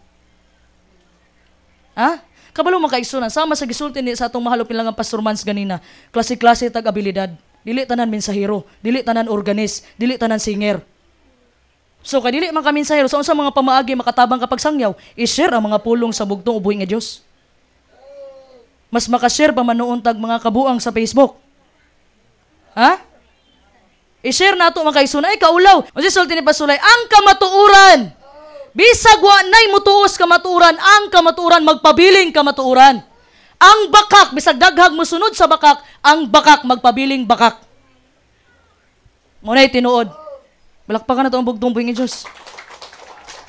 Kabalo makaigsunan sama sa gisulti ni sa atong mahalo pilangang Pastor Mans ganina. Klase-klase tag abilidad. Dili tanan mensahero, dili tanan organist, dili tanan singer. So kay dili man ka mensahero, sa unsang mga pamaagi makatabang kapag sangyaw, i-share ang mga pulong sa bugtong ubuhi nga Dios. Mas maka-share pa man noon tag mga kabuang sa Facebook. I-share nato makaigsunan ay kaulaw. Unsa sulti ni Pasulay, ang kamatuoran. Bisag wa nay mutuos kamatuoran, ang kamatuoran magpabiling kamatuoran. Ang bakak, bisag daghag musunod sa bakak, ang bakak magpabiling bakak. Munay tinuod. Balakpakan na ito ang bugtong buhay ng Diyos.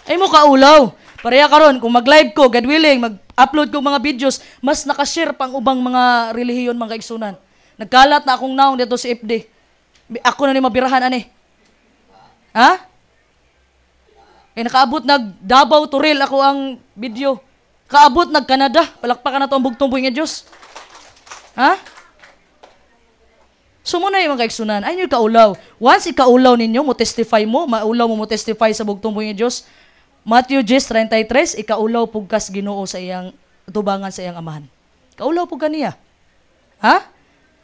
Ay mo kaulaw. Pareha karon kung mag-live ko, God willing, mag-upload ko mga videos, mas nakashare pang ubang mga relihiyon, mga kaigsunan. Nagkalat na akong naong dito sa FD. Ako na ni mabirahan, ani. Nakaabot nag-Davao to Real ako ang video. Kaabot nag-Canada. Palakpakan na ito ang bugtong buhay ng Diyos. So muna yung mga kaigsunan, ay nyo kaulaw. Once ikaulaw ninyo, mo testify mo, maulaw mo testify sa bugtong buhay ng Diyos. Matthew 10:33, ikaulaw pugkas Ginoo sa iyang tubangan sa iyang amahan. Kaulaw pug kaniya.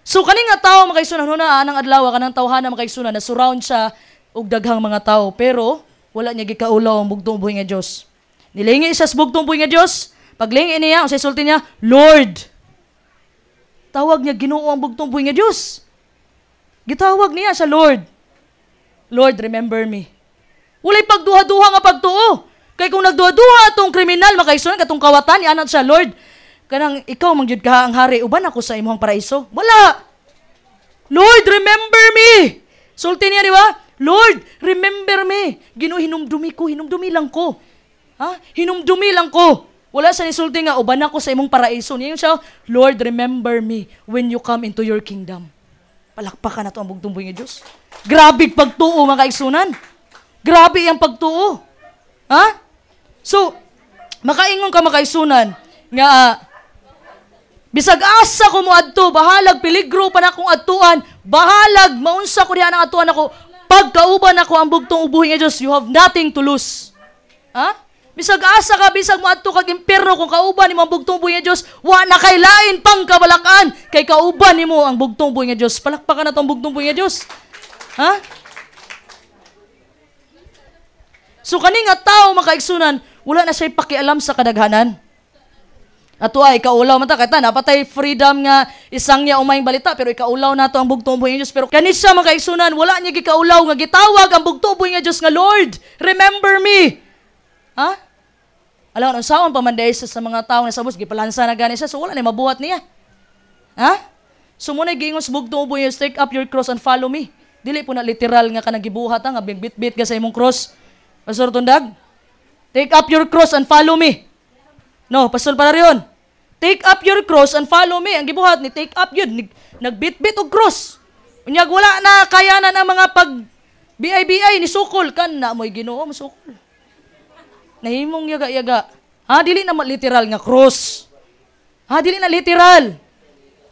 So kani nga tao mga kaigsunan, huna anang adlaw kanang tawhana mga kaigsunan na surround siya og daghang mga tao, pero wala niya gikaulaw ang bugtong buhay nga Dios. Nilingi siya sa bugtong buhay nga Dios. Paglingi niya, unsay sulti niya, Lord. Tawag niya Ginoo ang bugtong buhay nga Dios. Gitawag niya sa Lord. Lord, remember me. Walay pagduha-duha nga pagtuo. Kay kung nagduha-duha atong kriminal, makaigsunan katong kawatan, ianat siya, Lord, kanang ikaw mangyud ka ang hari, uban ako sa imong paraiso. Wala. Lord, remember me. Sulti niya, di ba? Lord, remember me. Ginoo, hinumdumi lang ko. Hinumdumi lang ko. Wala sa nisulti nga, uban ako sa imong paraiso. Niya siya, Lord, remember me when you come into your kingdom. Palakpakan na ito ang bugtong buhay ng Diyos. Grabe pagtuo, mga kaigsunan. Grabe ang pagtuo. So, makaingon ka, mga kaigsunan, nga, bisag asa ko mo adto, bahalag, peligro pa na akong adtuan, bahalag, maunsa ko diyan ang adtuan ako, pagkauban ako ang bugtong ubuhi nga Diyos, you have nothing to lose. Bisag asa ka, bisag mo adto kag impierno, kung kauban ni mo ang bugtong buhay nga Diyos, wa na kay lain pang kabalakan, kay kauban ni mo ang bugtong buhay nga Diyos. Palakpakan na itong bugtong buhay nga Diyos. So kani nga tao makaigsunan, wala na siya pakialam sa kadaghanan. Ato ay ikaulaw man ta kay ta napatay freedom nga isang niya umayng balita pero ikaulaw nato ang bugtong buhay nga Dios, pero kani siya makaigsunan wala niya gikaulaw nga gitawag ang bugtong buhay nga Dios nga Lord, remember me. Alam unsaon pa man daysa sa mga tawo na sabos gipalansa na gani siya, so wala na mabuhat niya. So muna giingos bugtong buhay, take up your cross and follow me. Dili po na literal nga kanang gibuhat nga bit-bit ka sa imong cross. Pastor Tundag, take up your cross and follow me. No, Pastor Palarion, take up your cross and follow me. Ang gibuhat ni take up yun, nagbit-bit og cross. Unyag wala na kayanan ang mga pag BI ni sukol kan na mo'y Ginoo mo sukol. Nahimong yaga-yaga. Dili na literal nga cross. Dili na literal.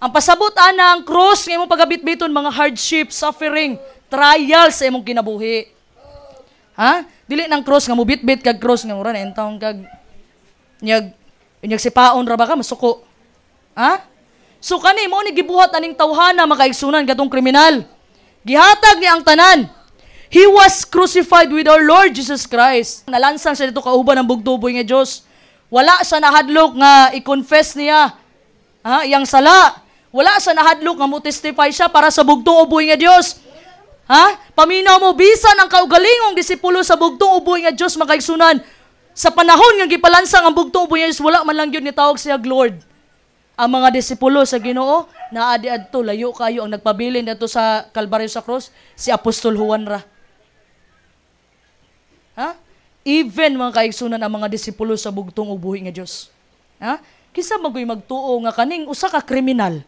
Ang pasabot ana ang cross nga imong pagabit-biton mga hardship, suffering, trials sa imong kinabuhi. Dili nang cross nga mo bit-bit kag cross nga mura na entong kag nyag sipaon ra ba ka masuko. So kani mo ni gibuhat aning tawhana makaigsunan katong kriminal. Gihatag niya ang tanan. He was crucified with our Lord Jesus Christ. Nalansang siya dito kauban ng bugtong buhay nga Dios. Wala sa nahadlok nga i-confess niya. Yang sala. Wala sa nahadlok nga mo testify siya para sa bugtong uboy nga Dios. Paminaw mo bisan ang kaugalingong disipulo sa bugtong uboy nga Dios makaigsunan. Sa panahon nga gipalansang ang bugtong uboy nga Dios, wala man lang yun nitawag siya Lord. Ang mga disipulo sa Ginoo, naadi adto layo kayo ang nagpabilin dito sa Kalbaryo sa Cross, si Apostol Juan ra. Even mga kaigsunan ang mga disipulo sa bugtong ubuhi nga Dios. Kisa magoy magtuo nga kaning usa ka kriminal.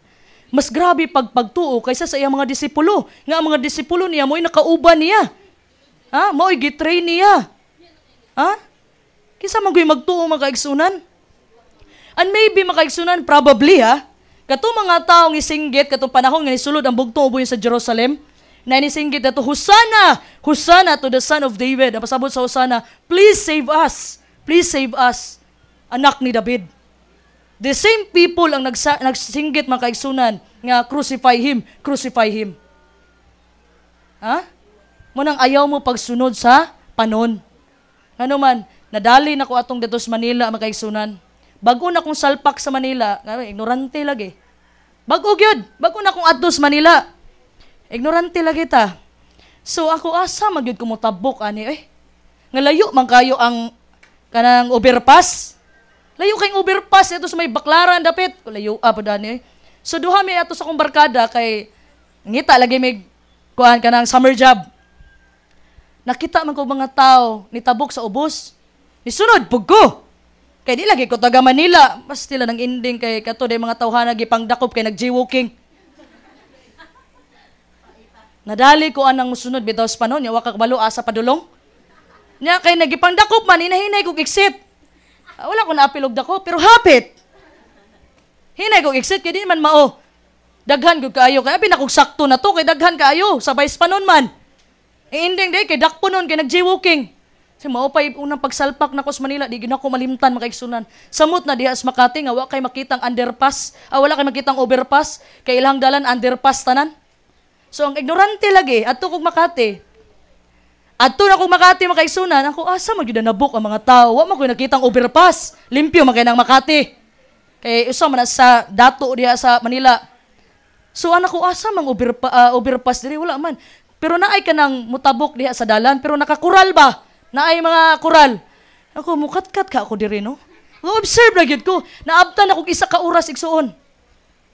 Mas grabe pagtuo kaysa sa iyang mga disipulo. Nga ang mga disipulo niya mo'y nakauban niya. Mo'y gitrain niya. Kisa magoy magtuo mga kaigsunan. And maybe mga kaigsunan, probably katong mga taong isinggit, katong panahon nga nisulod ang bugtong ubuhi sa Jerusalem, na inisinggit na to, Hosanna! Hosanna to the Son of David. Ang pasabot sa Hosanna, please save us. Please save us. Anak ni David. The same people ang nagsinggit mga kaigsunan nga crucify him. Crucify him. Munang ayaw mo pagsunod sa panon. Ano man, nadali na ko atong dito sa Manila mga kaigsunan. Bago na kong salpak sa Manila, ignorante lagi. Bago gyud, bago na kong adto sa Manila. Ignorante lagi ta. So ako asa magyud ko mo tabok ani nga layo man kayo ang kanang overpass. Layo kay overpass ito sa may Baklaran dapit. Layo pa dani. So duha mi ato sa kong barkada kay ngita lagi may kuan kanang summer job. Nakita man ko mga tao ni tabok sa ubos. Nisunod pug ko. Kay di lagi ko taga Manila. Mas tila nang ending kay kato day mga tawhana gipangdakop kay nag-jaywalking. Nadali ko anang musunod bitaw sa panon, yawa kakabalo asa padulong. Nya kay nagipangdakop man, hinahinay kong exit. Wala ko naapilog dako, pero hapit. Hinay kong exit, kay di man mao. Daghan ko kaayo, kaya pinakog sakto na to, kay daghan kaayo, sabay sa panon man. Ending day, kay dakpo nun, kay nag-jaywalking. Kasi mao pa unang pagsalpak na ko sa Manila, di gina ko malimtan makaigsunan. Samot na diha sa Makati, nga wala kay makitang underpass, wala kay makitang overpass, kay ilang dalan underpass tanan. So, ang ignorante lagi, adto kong Makati. Adto na kong Makati makaigsunan, ako asa magyud na book ang mga tao. Wa man ko nakitang overpass. Limpyo man kay nang Makati. Kay usa man sa dato diha sa Manila. So, anak ko asa mang overpass diri wala man. Pero naay ka nang mutabok diha sa dalan, pero nakakural ba? Naay mga kural. Ako mukatkat ka ako diri no. Observe na gyud ko. Naabtan ako isa ka oras igsuon.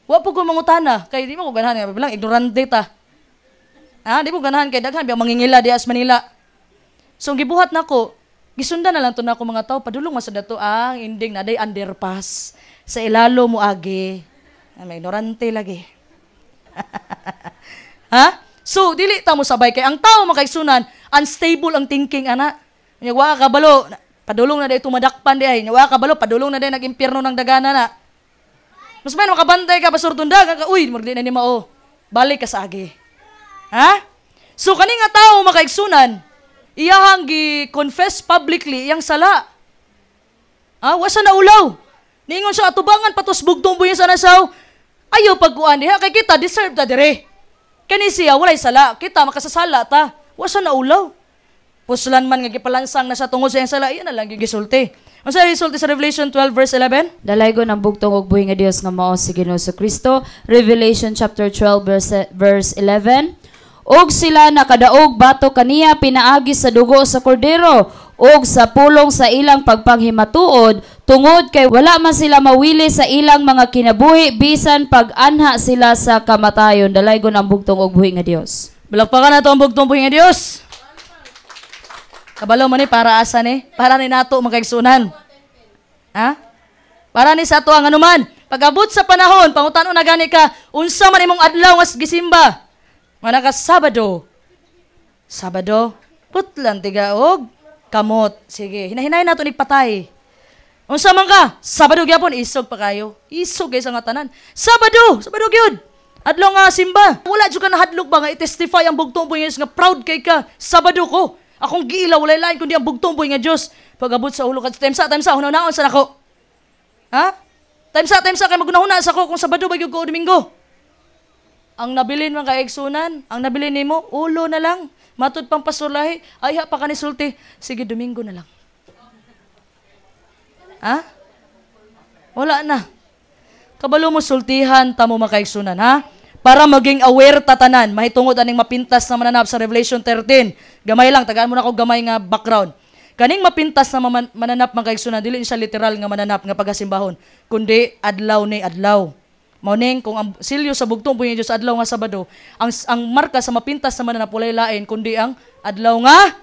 Wa po ko mangutana kay di mo ko ganahan bilang ignorante ta. Di mo ganahan kay daghan biya mangingila di as Manila. So gibuhat nako, gisundan na lang to nako mga tao padulong mas dato ending na day underpass sa ilalo mo agi. May ignorante lagi. So dili ta mo sabay kay ang tao makaigsunan unstable ang thinking ana. Nya wa kabalo padulong na day tumadakpan di ay. Nya wa kabalo padulong na day nag-impyerno ng dagana na. Mas man makabantay ka Pastor Tundag uy mo di na ni mao. Balik ka sa agi. So kani nga tao makaigsunan, iyahang gi-confess publicly iyang sala. Wa sa naulaw. Ningon sa atubangan patos bugtong buyan sa nasaw. Ayaw pagkuan diha kay kita deserve ta dire. Kani siya walay sala, kita makasasala ta. Wa sa naulaw. Puslan man nga gipalansang na sa tungod sa iyang sala, iyan na lang gisulti. Unsa resulti sa Revelation 12 verse 11? Dalaygon ang bugtong ug buhi nga Dios nga mao si Ginoo Kristo. Revelation chapter 12 verse 11. Og sila nakadaog bato kaniya pinaagi sa dugo sa kordero og sa pulong sa ilang pagpanghimatuod tungod kay wala man sila mawili sa ilang mga kinabuhi bisan pag-anha sila sa kamatayon. Dalaygon ang bugtong og buhi nga Dios. Balakpakan nato ang bugtong buhi nga Dios. Kabalo man ni para asa ni? Para ni nato makaigsunan. Para ni sa ato ang anuman. Pag-abot sa panahon, pangutano na gani ka, unsa man imong adlaw nga gisimba? Manaka Sabado. Sabado, putlan tigaog, kamot. Sige, hinahinay nato ni patay. Unsa man ka? Sabado gyapon isog pa kayo. Isog kay sa nga tanan. Sabado gyud. Adlaw nga simba. Wala jud ka nahadlok ba nga i-testify ang bugtong buhi nga proud kay ka. Sabado ko. Akong giilaw walay lain kundi ang bugtong buhi nga Dios. Pag-abot sa ulo ka time sa hunaw-naon sa nako. Time sa kay magunahuna sa ko kung Sabado ba gyud ko o Domingo. Ang nabilin man kay igsunan, ang nabilin nimo ulo na lang. Matud pang pasulahi, ay pa kanisulti. Sige Domingo na lang. Wala na. Kabalo mo sultihan, tamo makaigsunan, ha? Para maging aware tatanan, mahitungod aning mapintas na mananap sa Revelation 13. Gamay lang, tagaan mo na ko gamay nga background. Kaning mapintas na mananap makaigsunan, dili siya literal nga mananap nga pagasimbahon, kundi adlaw ni adlaw. Mauning kung ang silyo sa bugtong buhi nga Dios adlaw nga Sabado, ang marka sa mapintas na mananap walay lain kundi ang adlaw nga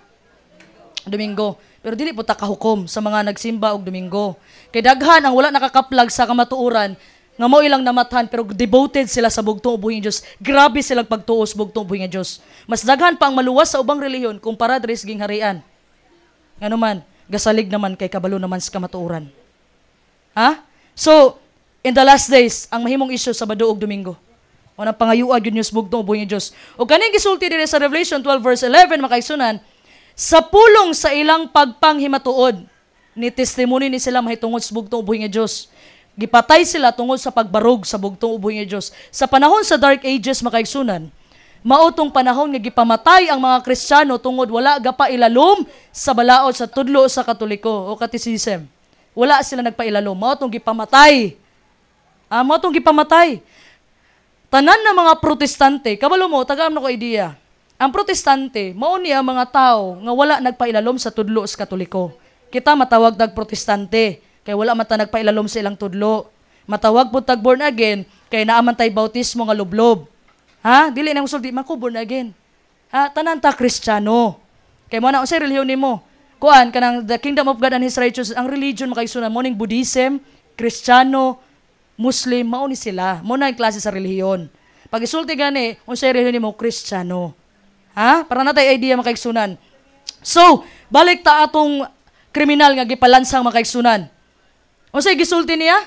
Domingo. Pero dili po ta kahukom sa mga nagsimba og Domingo. Kay daghan ang wala nakakaplag sa kamatuoran nga mo ilang namathan pero devoted sila sa bugtong buhi nga Dios. Grabe silang pagtuos bugtong buhi nga Dios. Mas daghan pa ang maluwas sa ubang relihiyon kumpara diri sa gingharian. Ngano man, gasalig naman kay kabalo naman sa kamatuoran. Ha? So, in the last days, ang mahimong issue Sabado ug Domingo. Unang pangayua gyud news bugtong buhi nga Dios. O kaning gisulti diri sa Revelation 12 verse 11 makaigsunan, sa pulong sa ilang pagpanghimatuod, ni testimony ni sila mahitungod sa bugtong buhi nga Dios. Gipatay sila tungod sa pagbarog sa bugtong buhi nga Dios. Sa panahon sa Dark Ages makaigsunan, mautong panahon nga gipamatay ang mga Kristiyano tungod wala gapa ilalom sa balaod sa tudlo sa Katoliko o Catecism. Wala sila nagpailalom. Mautong gipamatay. Mautong gipamatay. Tanan na mga protestante, kabalo mo, tagaam na ko idea. Ang protestante, mao niya mga tao nga wala nagpailalom sa tudlo sa Katoliko. Kita matawag tag protestante, kay wala man ta nagpailalom sa ilang tudlo. Matawag po tag born again, kay naaman tay bautismo nga lublob. Ha? Dili na musulti, mako born again. Ha? Tanan ta Kristiyano. Kay mo na unsay relihiyon nimo? Kuan kanang the kingdom of God and His righteousness, ang religion makaigsunan mo ning Buddhism, Kristiyano, Muslim, mao ni sila. Mo na ang klase sa relihiyon. Pag isulti gani, unsay relihiyon nimo? Kristiyano. Ha? Para natay idea makaigsunan. So, balik ta atong kriminal nga gipalansang makaigsunan. Unsay gisulti niya?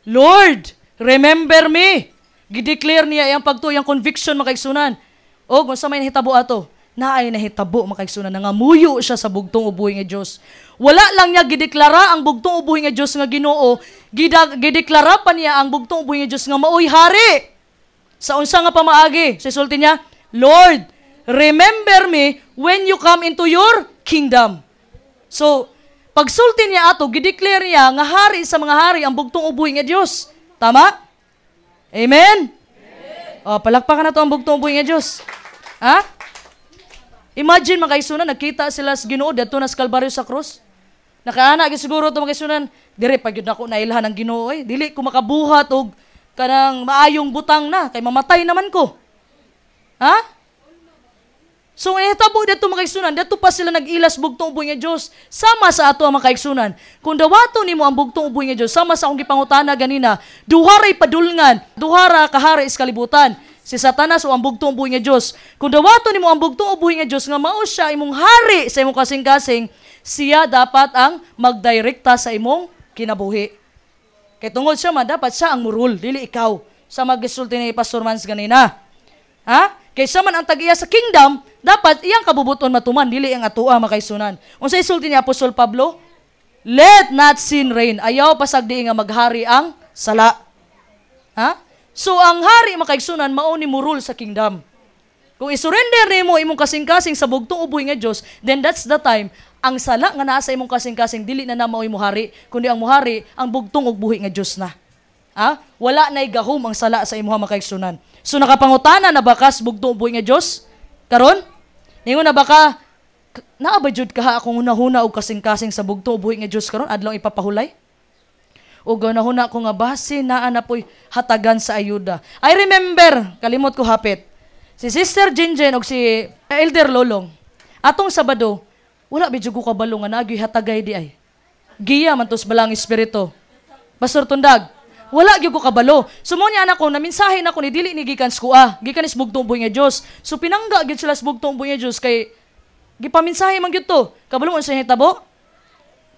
Lord, remember me. Gideclare niya ang pagtuyang conviction makaigsunan. O kung sa may nahitabo ato, naay nahitabo makaigsunan, nangamuyo siya sa bugtong ubuhi nga Dios. Wala lang niya gideklara ang bugtong ubuhi nga Dios nga Ginoo, gideklara pa niya ang bugtong ubuhi nga Dios nga maoy hari. Sa unsa nga pamaagi, sa sulti niya, Lord, remember me when you come into your kingdom. So, pagsulti niya ato, gideclare niya nga hari sa mga hari ang bugtong ubuhi nga Dios. Tama? Amen? O, palakpakan na to ang bugtong buhi nga Diyos. Ha? Imagine mga kaisunan, nakita sila sa Ginoo dito na sa Kalbaryo sa krus. Nakaana, siguro ito mga kaisunan, dire, pag yun ako nailhan ng Ginoo, dili ko makabuhat o kanang maayong butang na, kay mamatay naman ko. Ha? So, tabo dito mga kaigsunan, dito pa sila nag-ilas bugtong uboy nga Diyos. Sama sa ato ang mga kaigsunan. Kung dawato ni mo ang bugtong uboy nga Diyos, sama sa akong gipangutana ganina, duharay padulngan, duhara kahari is kalibutan. Si Satanas o ang bugtong uboy nga Diyos. Kung dawato ni mo ang bugtong uboy nga Diyos, nga mao siya imong hari sa imong kasing-kasing, siya dapat ang magdirekta sa imong kinabuhi. Kaya tungod siya man, dapat siya ang murul, dili ikaw. Sa mag-isulti ni Pastor Mans ganina. Ha? Kaysa man ang tag-iya sa kingdom, dapat iyang kabubuton matuman, dili ang atua makaisunan. Unsa isulti ni Apostol Pablo? Let not sin reign. Ayaw pasagdi nga maghari ang sala. Ha? So ang hari makaigsunan mao ni murul sa kingdom. Kung isurrender nimo imong kasing-kasing sa bugtong uboy nga Dios, then that's the time ang sala nga naa sa imong kasing-kasing dili na mao imong hari, kundi ang muhari ang bugtong ug buhi nga Dios na. Ha? Wala nay gahom ang sala sa imong makaigsunan. So nakapangutana na bakas bugtong uboy nga Dios karon? Ningon na baka naa ba jud ka akong hunahuna og kasing-kasing sa bugtong uboy nga Dios karon adlaw ipapahulay? O ganahuna ko nga base naa na po'y hatagan sa ayuda. I remember, kalimot ko hapit, si Sister Jinjen og si Elder Lolong, atong Sabado, wala bidyo ko kabalo nga nagyoy hatagay di ay. Giya man tos balang espiritu. Pastor Tundag, wala gyud ko kabalo. Sumonya anak ko na mensahe na ko ni dili ni gikan skua, gikan is bugtong buhi nga Dios. So pinangga gyud sila sa bugtong buhi nga Dios kay gipaminsahe man gyud to. Kabalo unsa hitabo?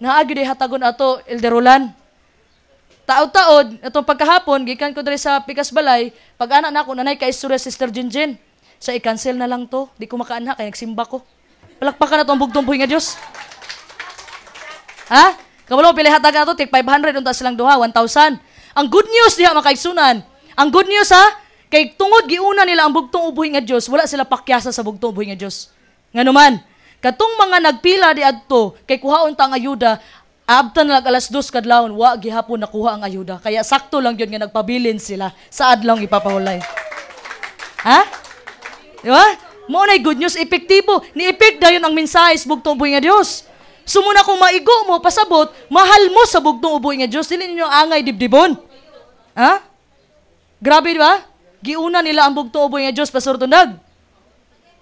Naa gyud hatagon ato Elder Roland. Taod-taod, itong pagkahapon, gikan ko diri sa Pikas Balay, pag anak na ako, nanay ka istorya Sister Jinjin. Sa i-cancel na lang to, di ko makaanak, kaya nagsimba ko. Palakpakan na to ang bugtong buhi nga Diyos. Ha? Kabalo, pilihatagan na to, take 500, unta silang duha, 1,000. Ang good news diha, makaigsunan. Ang good news ha, kay tungod giuna nila ang bugtong ubuhi nga Diyos, wala sila pakyasa sa bugtong ubuhi nga Diyos. Nga naman, katong mga nagpila di adto, kay kuhaon ta ang ayuda, Abtan na alas 2 kadlawon, wa gihapon nakuha ang ayuda. Kaya sakto lang yun nga nagpabilin sila sa adlong ipapahulay. Ha? Di ba? Mo na good news, epektibo. Ni-epek dayon ang mensahe sa bugtong uboy nga Dios. Sumuna kung maigo mo, pasabot, mahal mo sa bugtong uboy nga Dios, dili ninyo angay dibdibon. Ha? Grabe, di ba? Giuna nila ang bugtong uboy nga Dios, Pastor Tundag.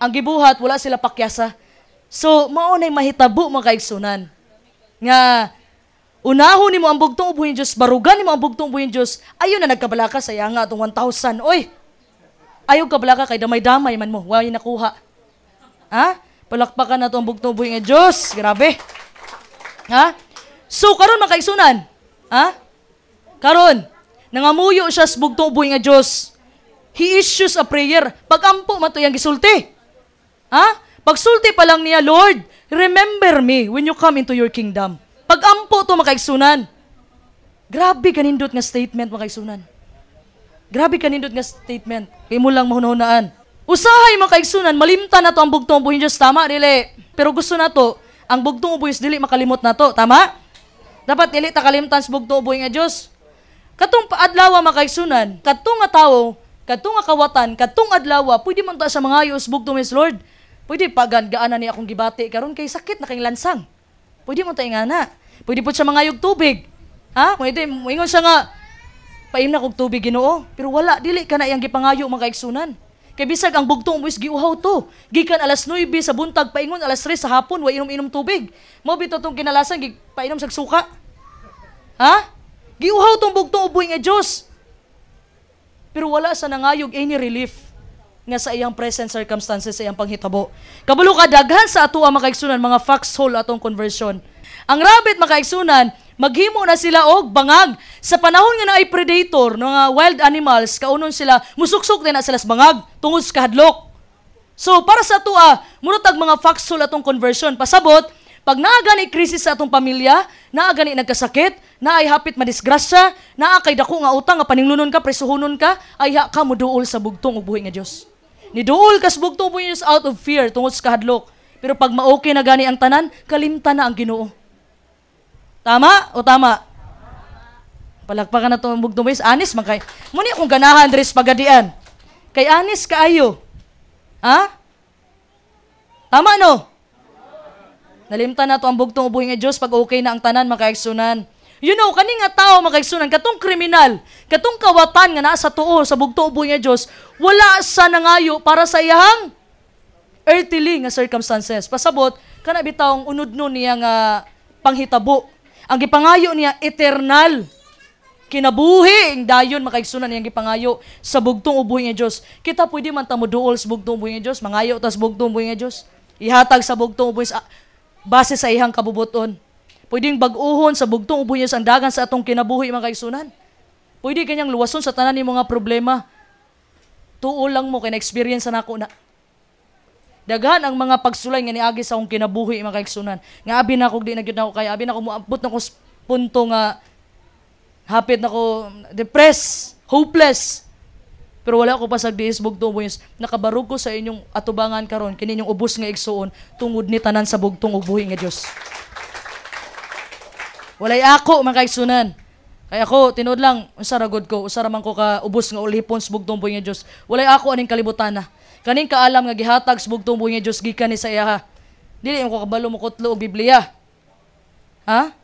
Ang gibuhat, wala sila pakyasa. So, maunay mahitabo mga kaigsunan. Nga, unahon nimo ang bugtong uboy nga Dios, barugan nimo ang bugtong uboy nga Dios, ayun na nagkabalaka sa iya nga atong 1,000. Oy, ayaw kabalaka kay damay-damay man mo, wala nakuha. Ha? Palakpakan na to ang bugtong uboy nga Dios. Grabe. Ha? So, karon mga kaigsunan, ha? Karon, nangamuyo siya sa bugtong uboy nga Dios. He issues a prayer. Pagampo man to yang gisulti. Ha? Pagsulti pa lang niya, Lord, remember me when you come into your kingdom. Pagampo to mga kaigsunan. Grabe kanindot nga statement mga kaigsunan. Grabe kanindot nga statement. Kay mo lang mahunahunaan. Usahay mga kaigsunan, malimtan na to ang bugtong uboy nga Dios. Tama, dili. Pero gusto na to, ang bugtong uboy dili makalimot na to. Tama? Dapat dili ta kalimtan sa bugtong uboy nga Dios. Katong paadlaw mga kaigsunan, katong nga tawo, katong nga kawatan, katong adlaw, pwede man ta sa mga ayos bugtong mes Lord. Pwede pagandaan ni akong gibati karon kay sakit na kay lansang. Pwede mo ta ingana. Pwede po siya mangayog tubig. Ha? Pwede moingon siya nga paimna kog tubig Ginoo, pero wala dili ka na iyang gipangayo mga kaigsunan. Kay bisag ang bugtong uboy giuhaw to. Gikan alas 9 sa buntag paingon alas 3 sa hapon wa inom-inom tubig. Mao bitaw tong kinalasan painom sa suka. Ha? Giuhaw tong bugtong uboy nga Dios. Pero wala sa nangayog any relief nga sa iyang present circumstances sa iyang panghitabo. Kabalo ka daghan sa ato ang makaigsunan mga foxhole atong conversion. Ang rabbit makaigsunan, maghimo na sila og bangag. Sa panahon nga naay predator, mga wild animals, kaunon sila, musuksok din na sila sa bangag, tungod sa kahadlok. So, para sa ato munotag mga foxhole atong conversion. Pasabot, pag naagani krisis sa atong pamilya, naagani nagkasakit, naay hapit madisgrasya, naakay dako nga utang nga paninglunon ka, presuhunon ka, ay ka muduol sa bugtong ubuhi nga Dios. Niduol ka sa bugtong ubuhi nga Dios out of fear tungod sa kahadlok. Pero pag maokay na gani ang tanan, kalimtan na ang Ginoo. Tama o tama? Palakpakan na to ang bugtong ubuhi. Anis man kay. Muni akong ganahan dres pagadian. Kay anis kaayo. Ha? Tama no? Nalimtan na to ang bugtong ubuhi nga Dios pag okay na ang tanan makaigsunan. You know, kani nga tao makaigsunan, katong kriminal, katong kawatan nga naa sa tuo sa bugtong uboy nga Dios, wala sa nangayo para sa iyang earthly nga circumstances. Pasabot kana bitawng unudno niya nga panghitabo. Ang gipangayo niya eternal kinabuhi ang dayon makaigsunan niyang gipangayo sa bugtong uboy nga Dios. Kita pwede man ta moduol sa bugtong uboy nga Dios, mangayo ta sa bugtong uboy nga Dios. Ihatag sa bugtong uboy base sa ihang kabubuton. Pwedeng bag-uhon sa bugtong uboy niya ang dagan sa atong kinabuhi mga kaigsunan. Pwede kanyang luwason sa tanan ni mga problema. Tuol lang mo kay na-experience na ako na. Daghan ang mga pagsulay nga niagi sa akong kinabuhi mga kaigsunan. Nga abi na ako di na gyud ako kaya abi na ako moabot na ko punto nga hapit na ko depressed, hopeless. Pero wala ko pasagdiis bugtong uboy. Nakabarog ko sa inyong atubangan karon kini inyong ubos nga igsuon tungod ni tanan sa bugtong uboy nga Dios. Walay ako mga kaigsunan. Kaya ako tinuod lang unsa ra gud ko, usa ra man ko ka ubos nga ulipon sa bugtong uboy nga Dios. Walay ako aning kalibutan na. Kaning kaalam nga gihatag sa bugtong uboy nga Dios gikan ni sa iya. Dili mo ko kabalo mo kutlo og Biblia. Ha?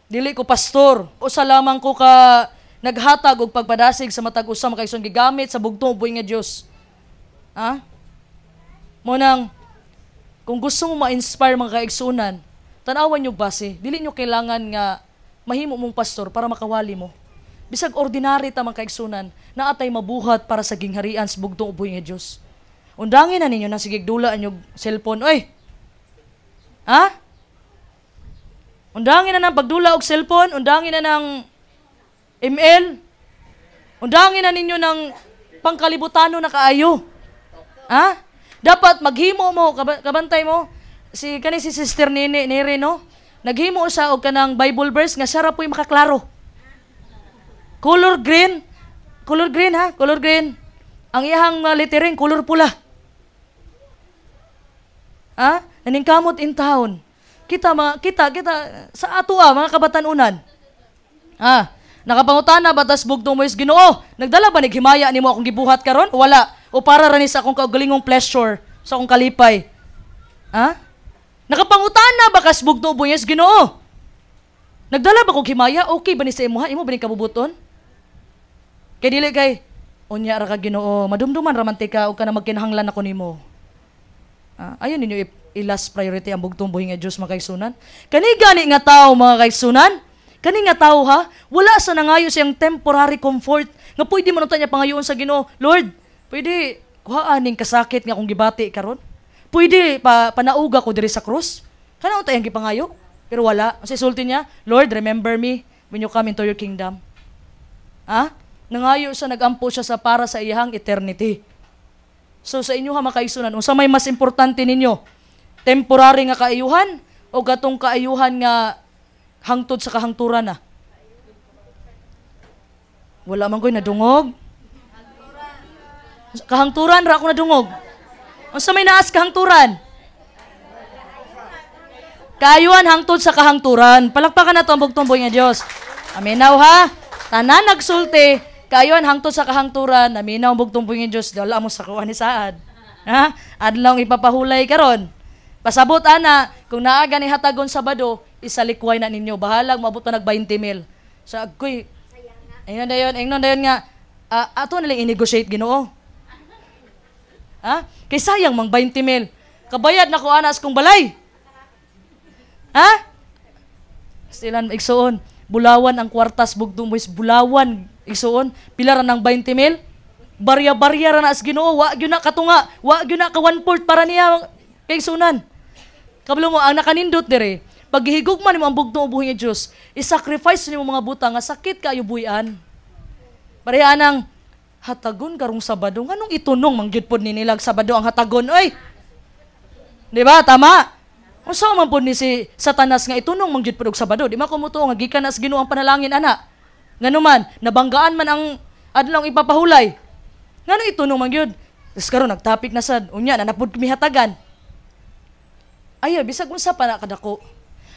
Dili ko pastor. Usa lamang ko ka naghatag og pagpadasig sa matag usa mga kaigsunan gigamit sa bugtong uboy nga Dios. Ha? Mo nang kung gusto mo ma-inspire mga kaigsunan, tanawan nyo base, dili nyo kailangan nga mahimo mong pastor para makawali mo. Bisag ordinary ta mga kaigsunan, na atay mabuhat para sa gingharian sa bugtong uboy nga Dios. Undangin na ninyo na sigigdula ang cellphone. Oy! Ha? Undangin na ng pagdula og cellphone, undangin na ng email, undangin na ninyo ng pangkalibutano na kaayo. Ha? Dapat maghimo mo, kabantay mo, si Sister Nere, no? Naghimo siya og kanang Bible verse nga siya ra po'y makaklaro. Color green ha, color green. Ang iyang lettering color pula. Ha? Naningkamot in town. Kita sa ato mga kabatanunan. Nakapangutana batas bugtong mo is Ginoo. Nagdala ba himaya nimo akong gibuhat karon? Wala. O para ra ni sa akong kaugalingong pleasure, sa akong kalipay. Nakapangutana ba kas bugtong mo is Ginoo? Nagdala ba kog himaya? Okay ba ni sa imuha? Imo ba ni kabubuton? Kay dili kay unya ra ka Ginoo, madumduman ramantika ug kana magkinahanglan ako nimo. Ayun ninyo i-last priority ang bugtong buhi nga Dios mga kaigsunan. Kani gani nga tao mga kaigsunan, kani nga tao wala sa nangayo siyang temporary comfort nga pwede man niya pangayoon sa Ginoo. Lord, pwede kuhaan ning kasakit nga akong gibati karon. Pwede panauga ko diri sa krus. Kana unta yang gipangayo? Pero wala. Kasi sulti niya, Lord, remember me when you come into your kingdom. Nangayo siya, nagampo siya sa para sa iyang eternity. So sa inyo mga kaigsunan, unsa may mas importante ninyo? Temporary nga kaayuhan o gatong kaayuhan nga hangtod sa kahangturan na? Wala man ko'y nadungog. Kahangturan ra ako nadungog. Unsa may naas kahangturan? Kaayuhan hangtod sa kahangturan. Palakpakan na to ang bugtong-buhi nga Dios. Aminaw Tanan nagsulti, kaayuhan hangtod sa kahangturan. Aminaw ang bugtong-buhi nga Dios. Dala mo sa kuha ni Saad. Adlaw ipapahulay karon. Pasabot ana, kung naaga ni hatagon Sabado, isalikway na ninyo. Bahalag maabot na nag 20,000. Sa agkoy. Ingnon dayon nga ato na lang i-negotiate Ginoo. Kay sayang mang 20,000. Kabayad na ko anas kong balay. Silan igsuon, bulawan ang kwartas bugtong boys, bulawan igsuon, pila ra ng 20,000. Barya-barya ra na as Ginoo, wa gyud na katunga, wa gyud na ka 1/4 para niya kay igsunan. Kabalo mo ang nakanindot dire, paghihigugman nimo ang bugtong buhi nga Dios, i-sacrifice nimo mga butang nga sakit kayo buhian. Pareha nang hatagon karong Sabado, nganong itunong mangyud pod ni nilag Sabado ang hatagon, oy. Di ba tama? Unsa man po ni si Satanas nga itunong mangyud pod og Sabado, di makumuto nga gikan as Ginoo ang panalangin ana. Nganuman nabanggaan man ang adlaw ipapahulay. Ngano itunong mangyud? Des karon nagtapik na sad, unya na napud kami hatagan. Ayo bisag unsa pa na kadako.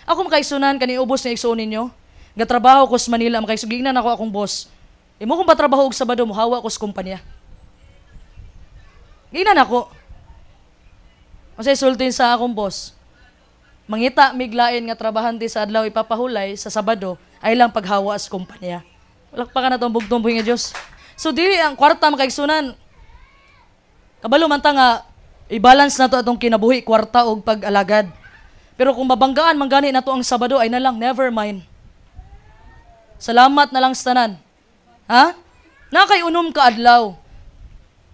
Ako makaigsunan kani ubos nga igsuon ninyo. Gatrabaho ko sa Manila, makaigsuginan ako akong boss. Imo kung patrabaho og Sabado mohawa ko sa kumpanya. Ginan ako. Unsay sultin sa akong boss? Mangita miglain nga trabahante sa adlaw ipapahulay sa Sabado ay lang paghawa sa kumpanya. Walakpakan na to ang bugtong buhi nga Dios. So dili ang kwarta makaigsunan. Kabalo man ta nga i-balance na to atong kinabuhi kwarta og pag-alagad. Pero kung mabanggaan man gani nato ang Sabado ay na lang never mind. Salamat na lang sa tanan. Nakay-unom ka adlaw.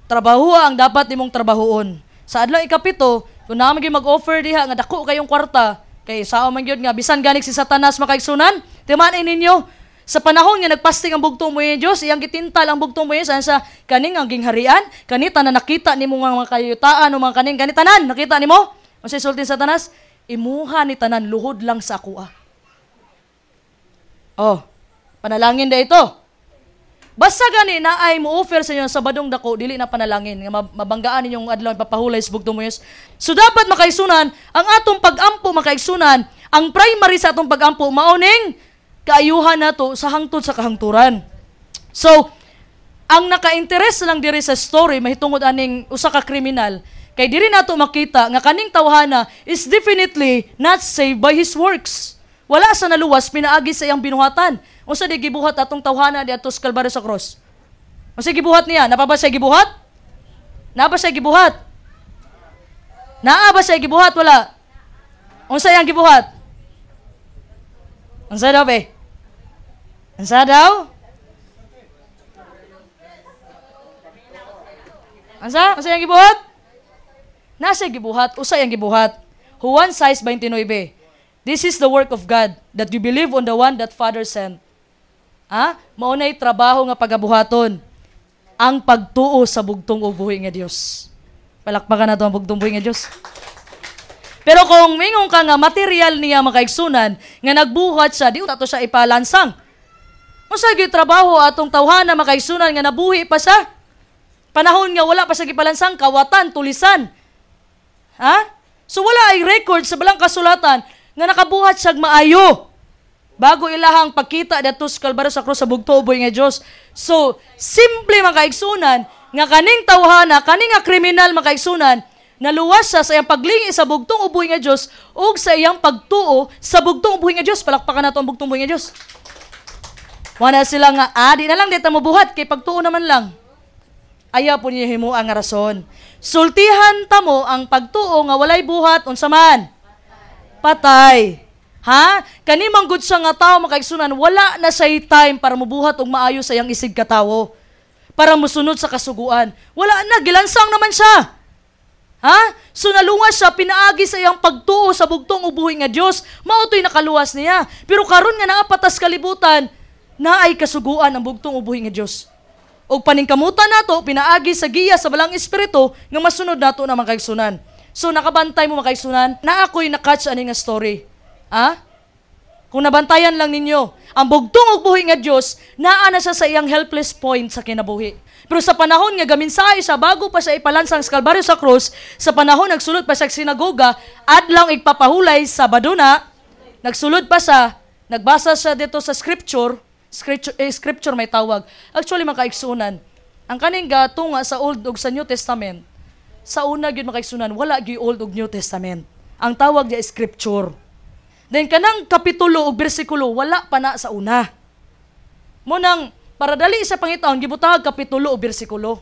Trabaho ang dapat nimong trabahoon. Sa adlaw ikapito, kung naman mag-offer diha nga dako kayong kwarta, kay sao man gyud nga bisan ganik si Satanas makaigsunan, timanin ninyo sa panahon nga nagpasting ang bugtong mo ni Dios, iyang gitintal ang bugtong mo sa kaning ang gingharian, kanita na nakita nimo nga mga kayutaan o mga kaning kanitanan, nakita nimo? Unsay sulti sa Satanas? Imuha ni tanan luhod lang sa kuha. Panalangin da ito. Basta gani na ay mo-offer sa inyo sa Sabadong dako, dili na panalangin nga mabanggaan ninyong adlaw ipapahulay sa bugtong mo. So dapat makaigsunan ang atong pag-ampo makaigsunan, ang primary sa atong pag-ampo maoning kaayuhan nato sa hangtod sa kahangturan. So ang naka-interest lang diri sa story mahitungod aning usa ka kriminal kay diri nato makita nga kaning tawhana is definitely not saved by his works. Wala sa naluwas pinaagi sa iyang binuhatan. Unsa di gibuhat atong tawhana di atos Kalbaryo sa cross? Unsa gibuhat niya? Napa ba siya gibuhat? Naa ba siya gibuhat? Naa ba siya gibuhat? Wala. Unsa yang gibuhat? Unsa daw be? Unsa daw? Unsa yang gibuhat? Nasa gibuhat, usa yang gibuhat. Juan 6:29. This is the work of God, that you believe on the one that Father sent. Maunay trabaho nga pagabuhaton ang pagtuo sa bugtong ug buhi nga Dios. Palakpakan nato ang bugtong buhi nga Dios. Pero kung mingon ka nga material niya makaigsunan nga nagbuhat siya, di utato siya ipalansang. Unsa gyud trabaho atong tawhana makaigsunan nga nabuhi pa siya? Panahon nga wala pa siya gipalansang, kawatan, tulisan. So wala ay record sa balang kasulatan nga nakabuhat siyag maayo bago ilahang pagkita dito sa Kalbaryo sa krus sa bugtong uboy nga Dios. So, simple mga kaigsunan, nga kaning tawhana, kaning nga kriminal mga kaigsunan, naluwas siya sa iyang paglingi sa bugtong uboy nga Dios ug sa iyang pagtuo sa bugtong uboy nga Dios. Palakpakan nato ang bugtong uboy nga Dios. Wala sila nga, di na lang dito mabuhat, kay pagtuo naman lang. Ayaw po niya himuan nga rason. Sultihan ta mo ang pagtuo nga walay buhat, unsa man? Patay. Ha? Kani manggod siya nga tao makaigsunan, wala na say time para mabuhat og maayo sa iyang isig katawo. Para musunod sa kasuguan. Wala na, gilansang naman siya. Ha? So naluwas siya, pinaagi sa iyang pagtuo sa bugtong ubuhi nga Dios, mautoy nakaluwas niya. Pero karon nga naapatas kalibutan, naay kasuguan ang bugtong ubuhi nga Dios. Og paningkamutan nato, pinaagi sa giya sa balang espiritu nga masunod nato na mga kaigsunan. So nakabantay mo mga kaigsunan, na ako'y nakatch ani nga story. Ha? Kung nabantayan lang ninyo, ang bugtong ug buhi nga Dios, naa na siya sa iyang helpless point sa kinabuhi. Pero sa panahon nga gaminsay siya bago pa siya ipalansang sa Kalbaryo sa krus, sa panahon nagsulod pa siya sa sinagoga, adlaw igpapahulay sa baduna, nagsulod pa siya, nagbasa siya dito sa scripture may tawag. Actually, mga kaigsunan, ang kaning gatunga sa Old ug sa New Testament, sa una gyud mga kaigsunan, wala gyud Old ug New Testament. Ang tawag niya scripture. Then kanang kapitulo ug bersikulo, wala pa na sa una. Munang, para dali sa pangitaon, gibutahag kapitulo ug bersikulo.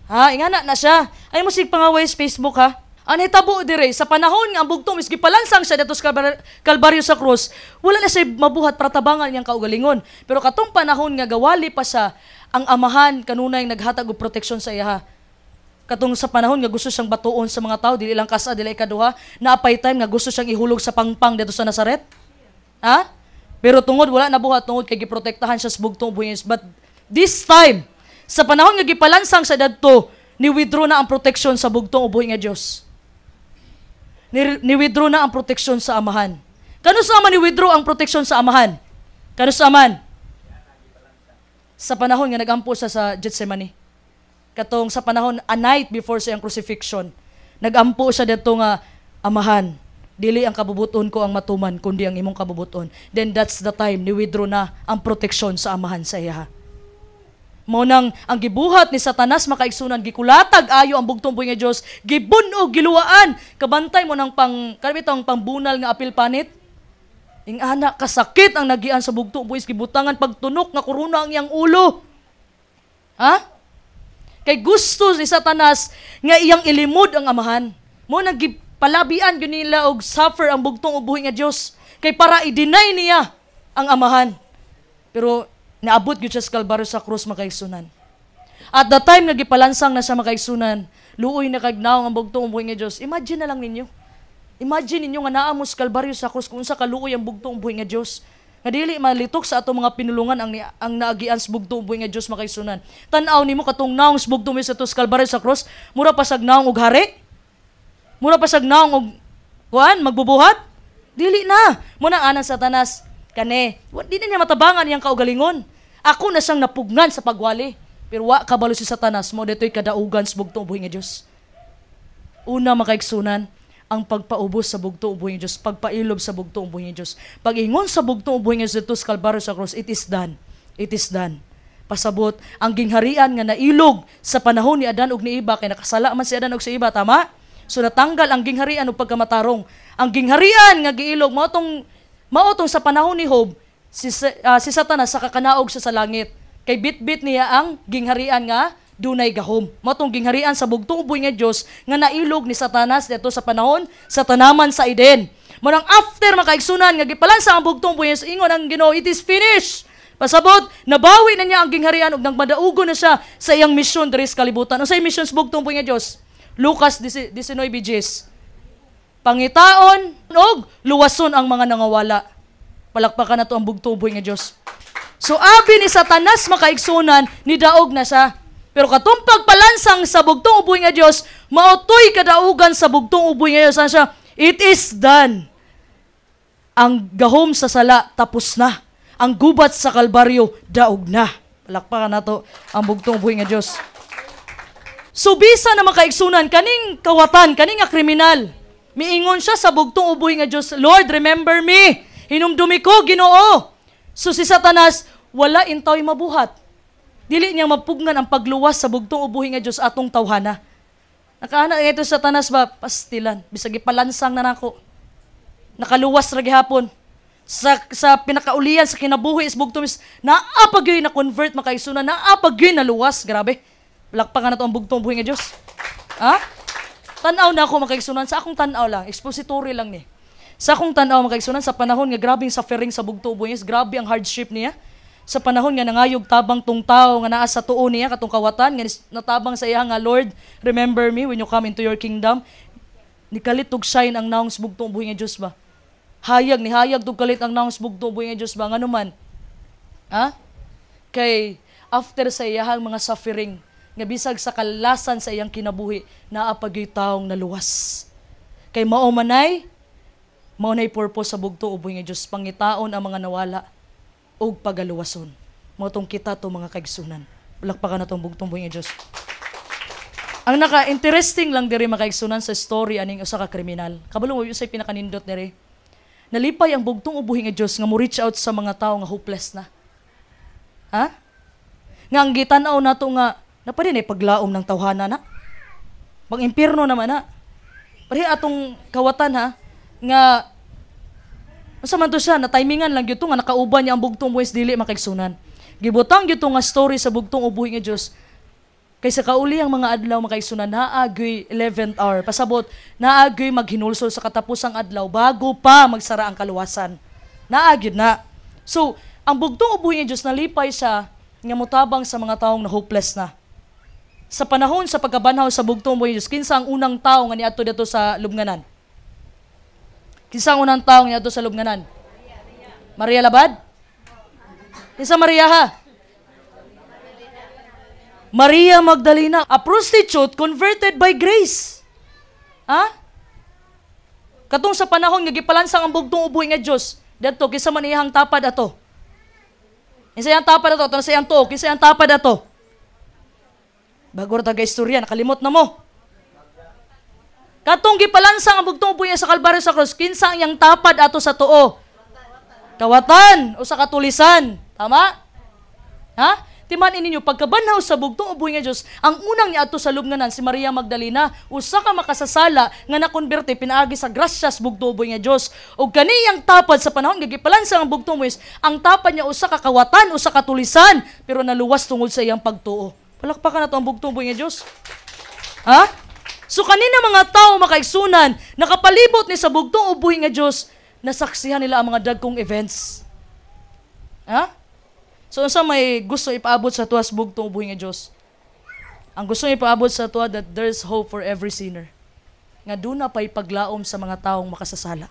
Ha, ingana na siya. Ay mo sig pangaway sa Facebook ha. Ang hitabo dire, sa panahon nga ang bugtong miski palansang siya dito sa Kalbaryo sa krus, wala na siya mabuhat para tabangan niyang kaugalingon. Pero katong panahon nga gawali pa siya, ang amahan kanunay naghatag og proteksyon sa iya. Katong sa panahon nga gusto siyang batuon sa mga tao, dili lang kasa, dili ikaduha, naapay time nga gusto siyang ihulog sa pangpang dito sa Nazaret. Ha? Pero tungod wala na buhat, tungod kay giprotektahan siya sa bugtong buhis. But this time, sa panahon nga gipalansang sa dadto, ni-withdraw na ang proteksyon sa bugtong ubuhi nga Dios. Ni-withdraw na ang proteksyon sa amahan. Kano sa man ni-withdraw ang proteksyon sa amahan? Kano sa man? Sa panahon nga nagampo siya sa Gethsemane. Katong sa panahon, a night before sa iyang crucifixion, nagampo siya dito nga, amahan, dili ang kabubuton ko ang matuman, kundi ang imong kabubuton. Then that's the time, ni-withdraw na ang proteksyon sa amahan sa iya. Maunang ang gibuhat ni Satanas makaigsunan, gikulatag ayo ang bugtong buhi nga Dios, gibunog giluwaan, kabantay mo ng kanibitang pambunal nga apil panit. Ing ana kasakit ang nagian sa bugtong buhi, gibutangan pagtunok nga korona ang iyang ulo. Ha? Kay gusto ni Satanas nga iyang ilimod ang amahan. Mo nagpalabian gyud nila og suffer ang bugtong ubuhi nga Dios, kay para i-deny niya ang amahan. Pero naabot gyud siya sa Kalbaryo sa krus makaigsunan. At the time nga gipalansang na siya makaigsunan, luoy na kagnaw ang bugtong ubuhi nga Dios. Imagine na lang ninyo. Imagine ninyo nga naa mo sa Kalbaryo sa krus kung sa kaluoy ang bugtong ubuhi nga Dios. Nga dili malitok sa ato mga pinulungan ang naagian sa bugtong ubuhi nga Dios makaigsunan. Tan-aw nimo katong naong sa bugtong sa to sa Kalbaryo sa krus, mura pa sag naong og hari? Mura pa sag naong og magbubuhat? Dili na. Muna ana Satanas kane, di na niya matabangan iyang kaugalingon. Ako na siyang napugnan sa pagwali. Pero wa kabalo si Satanas mo, dito'y kadaugan sa bugtong ubuhi nga Dios. Una makaigsunan, ang pagpaubos sa bugtong ubuhi nga Dios, pagpailob sa bugtong ubuhi nga Dios. Pag-ingon sa bugtong ubuhi nga Dios dito sa Kalbaryo sa krus, it is done. It is done. Pasabot, ang gingharian nga nailog sa panahon ni Adan ug ni Eva, kay nakasala man si Adan ug si Eva, tama? So natanggal ang gingharian ug pagkamatarong. Ang gingharian nga giilog, maotong sa panahon ni Job, si Satanas sa kakanaog siya sa langit. Kay bit-bit niya ang gingharian nga dunay gahom. Matong gingharian sa bugtong uboy nga Dios nga nailog ni Satanas dito sa panahon sa tanaman sa Eden. Manang after makaigsunan nga gipalansa ang bugtong uboy nga ingon ang Ginoo, it is finished. Pasabot, nabawi na niya ang gingharian ug nagmadaugo na siya sa iyang misyon diri sa kalibutan. Unsay misyon sa bugtong uboy nga Dios? Lucas 19:10. Pangitaon og luwason ang mga nangawala. Palakpakan na to ang bugtong uboy nga Dios. So abi ni Satanas makaigsunan, nidaog na siya. Pero katong pagpalansang sa bugtong uboy nga Dios, maotoy kadaugan sa bugtong uboy nga Dios siya. It is done. Ang gahom sa sala tapos na. Ang gubat sa Kalbaryo daog na. Palakpakan na to ang bugtong uboy nga Dios. So bisa na makaigsunan kaning kawatan, kaning kriminal Miingon siya sa bugtong uboy nga Dios, Lord, remember me. Hinumdumi ko, Ginoo. So si Satanas, wala intaw mabuhat. Dili niya mapugnan ang pagluwas sa bugtong uboy nga Dios atong tawhana. Nakaana ito sa Satanas ba, pastilan. Bisag ipalansang na nako. Nakaluwas ra gihapon. Sa pinakaulian, sa kinabuhi is bugtong is, naapag yun na convert makaisuna, naapag yun na luwas. Grabe. Lakpangan na ito ang bugtong uboy nga Dios. Ha? Tanaw na ako makaigsunan. Sa akong tanaw lang. Expository lang ni. Sa akong tanaw makaigsunan, sa panahon nga grabe yung suffering sa bugtong uboy niya, grabe ang hardship niya. Sa panahon nga nangayog tabang tong tao nga naa sa tuo niya, katong kawatan, nga natabang sa iya nga, Lord, remember me when you come into your kingdom. Nikalit tog shine ang naong bugtong uboy nga Diyos ba? Hayag tog kalit ang naong bugtong uboy nga Diyos ba? Nga naman? Ha? Kay, after sa iyahang mga suffering, nga bisag sa kalasan sa iyang kinabuhi, naapagay taong naluwas. Kay maomanay purpose sa bugtong uboy nga Diyos, pangitaon ang mga nawala o pagaluwason. Motong kita to mga kaigsunan. Palakpakan na tong bugtong uboy nga Diyos. Ang naka-interesting lang diri mga kaigsunan sa story aning usa ka kriminal. Kabalo mo usay pinakanindot diri. Nalipay ang bugtong uboy nga Diyos nga mo reach out sa mga tao nga hopeless na. Ha? Nga ang gitanaw nato nga pa rin paglaom ng tawhana na. Pag-impirno naman na. Pari atong kawatan ha, nga, masa man to siya, na timingan lang yun nga nakauban niya ang bugtong buwis dili makaigsunan. Gibutang yun nga story sa bugtong uboy nga Diyos. Kaysa kauli ang mga adlaw makaigsunan, naagoy 11th hour. Pasabot, naagoy maghinulsol sa katapusang adlaw bago pa magsara ang kaluwasan. Naagid na. So, ang bugtong uboy nga Diyos, nalipay siya nga mutabang sa mga taong na hopeless na. Sa panahon sa pagkabanhaw sa bugtong uboy nga Diyos, kinsa ang unang tao nga niadto dito sa lubnganan? Kinsa ang unang tao nga niadto sa lubnganan? Maria Labad? Kinsa Maria ha? Maria Magdalena, a prostitute converted by grace. Ha? Katong sa panahon nga gipalansang ang bugtong uboy nga Diyos, dito kinsa man iyang tapad ato? Kinsa iyang tapad ato? Kinsa iyang tuo? Kinsa iyang tapad ato? Bago ra taga istorya, nakalimot na mo. Katong gipalansang ang bugtong uboy sa Kalbaryo sa krus, kinsa ang iyang tapad ato sa tuo? Kawatan o sa katulisan. Tama? Ha? Timanin ninyo, pagkabanhaw sa bugtong uboy nga Diyos, ang unang niadto sa lubnganan si Maria Magdalena, usa ka makasasala nga nakonberte pinaagi sa grasyas bugtong uboy nga Diyos. O kaniyang tapad sa panahon nga gipalansang ang bugtong uboy, ang tapad niya usa ka kawatan, usa ka tulisan, pero naluwas tungod sa iyang pagtuo. Palakpakan na to ang bugtong uboy nga Diyos. Ha? So kanina mga tao makaigsunan, nakapalibot ni sa bugtong uboy nga Diyos, nasaksihan nila ang mga dagkong events. Ha? So, unsa may gusto ipaabot sa tuwas bugtong uboy nga Diyos? Ang gusto ipaabot sa tuwa that there's hope for every sinner. Nga doon na pa'y paglaom sa mga taong makasasala.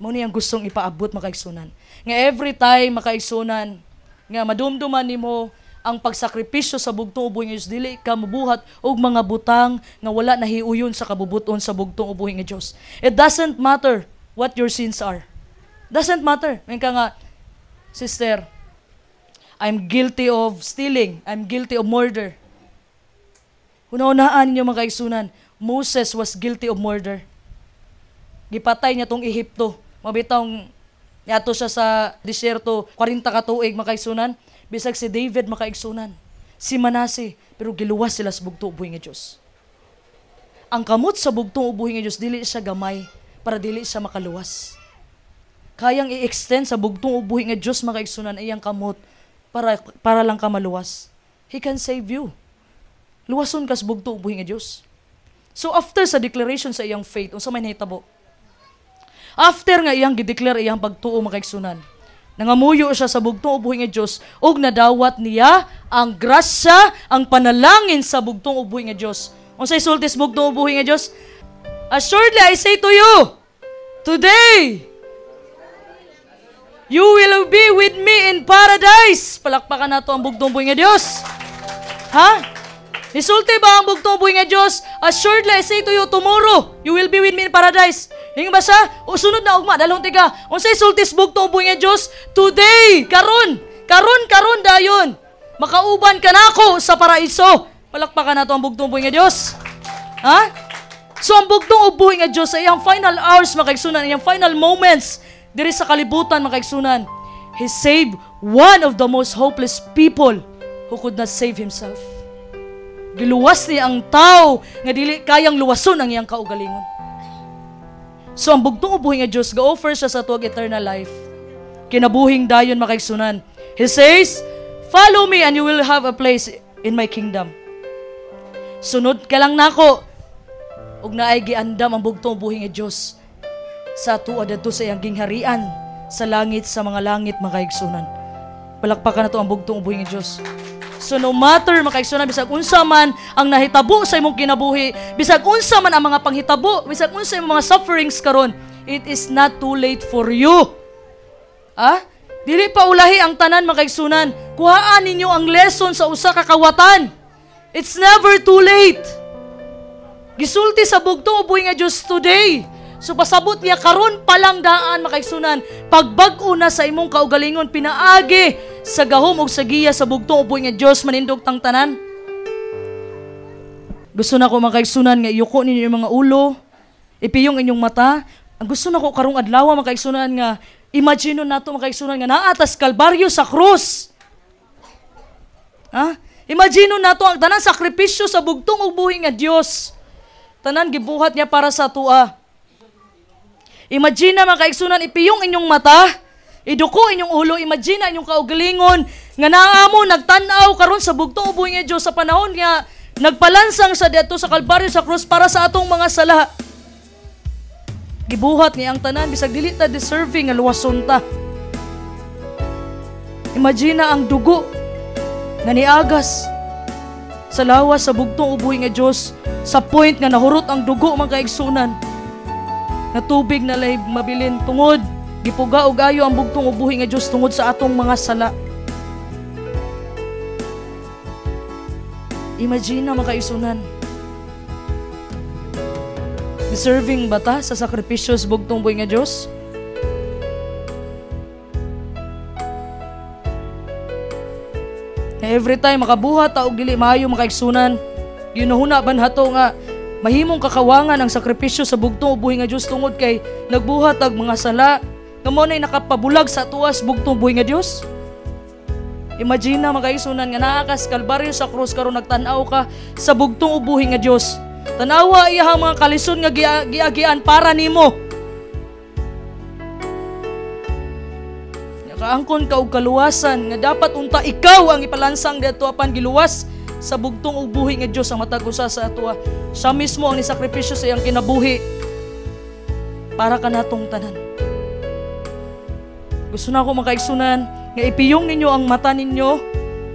Muna yung gustong ipaabot makaigsunan. Nga every time makaigsunan, nga madumduman nimo ang pagsakripisyo sa bugtong uboy nga Diyos, dili ka mabuhat og mga butang nga wala nahiuyon sa kabubuton sa bugtong uboy nga Diyos. It doesn't matter what your sins are. Doesn't matter. May ka nga, Sister, I'm guilty of stealing. I'm guilty of murder. Una-unaan ninyo mga kaigsunan, Moses was guilty of murder. Gipatay niya tong Ehipto. Mabitang niyato siya sa disyerto, 40 ka tuig mga kaigsunan. Bisag si David mga kaigsunan. Si Manase, pero giluwas sila sa bugtong uboy nga Diyos. Ang kamot sa bugtong uboy nga Diyos, dili siya gamay para dili siya makaluwas. Kayang i-extend sa bugtong uboy nga Diyos makaigsunan iyang kamot para lang ka maluwas. He can save you. Luwason ka sa bugtong uboy nga Diyos. So after sa declaration sa iyang faith, unsa may nahitabo? After nga iyang gideclare iyang pagtuo makaigsunan, nangamuyo siya sa bugtong uboy nga Diyos ug nadawat niya ang grasya, ang panalangin sa bugtong uboy nga Diyos. Unsay sultis bugtong uboy nga Diyos? Assuredly I say to you, today you will be with me in paradise. Palakpakan na to ang bugtong buhay nga Diyos. Ha? Isulti ba ang bugtong buhay nga Diyos? Assuredly, I say to you, tomorrow, you will be with me in paradise. Yung ba siya? O sunod na ugma, dalawang tiga. Unsay sultis bugtong buhay nga Diyos? Today, karon dayon. Makauban ka na ako sa paraiso. Palakpakan na to ang bugtong buhay nga Diyos. Ha? So ang bugtong ug buhi nga Dios sa iyang final hours makaigsunan, iyang final moments diri sa kalibutan makaigsunan, He saved one of the most hopeless people who could not save himself. Giluwas niya ang tao nga dili kayang luwason ang iyang kaugalingon. So ang bugtong ug buhi nga Dios ga-offer siya sa tuwag eternal life. Kinabuhing dayon makaigsunan. He says, "Follow me and you will have a place in my kingdom." Sunod ka lang nako ug naay giandam ang bugtong buhi nga Dios sa tuwa dadto sa iyang gingharian sa langit sa mga langit makaigsunan. Palakpakan nato ang bugtong buhi nga Dios. So no matter makaigsunan bisag unsa man ang nahitabo sa imong kinabuhi, bisag unsa man ang mga panghitabo, bisag unsa imong mga sufferings karon, it is not too late for you. Dili pa ulahi ang tanan makaigsunan. Kuhaan ninyo ang lesson sa usa ka kawatan. It's never too late. Gisulti sa bugtong buhi nga Dios today. So pasabot niya karon pa lang daan makaigsunan. Pagbag-o na sa imong kaugalingon pinaagi sa gahom ug sa giya sa bugtong buhi nga Dios manindog tang tanan. Gusto na ko makaigsunan nga iyuko ninyo yung mga ulo, ipiyong inyong mata. Ang gusto na ko karong adlaw makaigsunan nga imagine nato makaigsunan nga naatas Kalbaryo sa krus. Imagine nato ang tanan sakripisyo sa bugtong ug buhi nga Dios. Tanan gibuhat niya para sa tua. Imagine na makaigsunan ipiyong inyong mata, iduko inyong ulo, imagine na inyong kaugalingon nga naamo nagtan-aw karon sa bugtong ug buhi nga Dios sa panahon nga nagpalansang sa didto sa Kalbaryo sa krus para sa atong mga sala. Gibuhat niya ang tanan bisag dili ta deserving nga luwason ta. Imagine na ang dugo nga niagas sa lawas sa bugtong ug buhi nga Dios sa point nga nahurot ang dugo makaigsunan. Na tubig na lay mabilin tungod gipuga og ayo ang bugtong ug buhi nga Dios tungod sa atong mga sala. Imagine na makaigsunan. Deserving ba ta sa sakripisyo sa bugtong buhi nga Dios? Every time makabuhat ta og dili maayo makaigsunan, ginuhuna ban hato nga mahimong kakawangan ang sakripisyo sa bugtong ug buhi nga Dios tungod kay nagbuhat og mga sala nga mao nay nakapabulag sa tuwas bugtong buhi nga Dios. Imagine na makaigsunan nga naa ka sa Kalbaryo sa krus karon nagtan-aw ka sa bugtong ug buhi nga Dios. Tanawa iyang mga kalison nga giagian para nimo. Nakaangkon ka og kaluwasan nga dapat unta ikaw ang ipalansang didto apan giluwas sa bugtong ug buhi nga Dios ang matag usa sa atoa. Siya mismo ang nisakripisyo sa iyang kinabuhi para kanatong tanan. Gusto na ako makaigsunan nga ipiyong ninyo ang mata ninyo,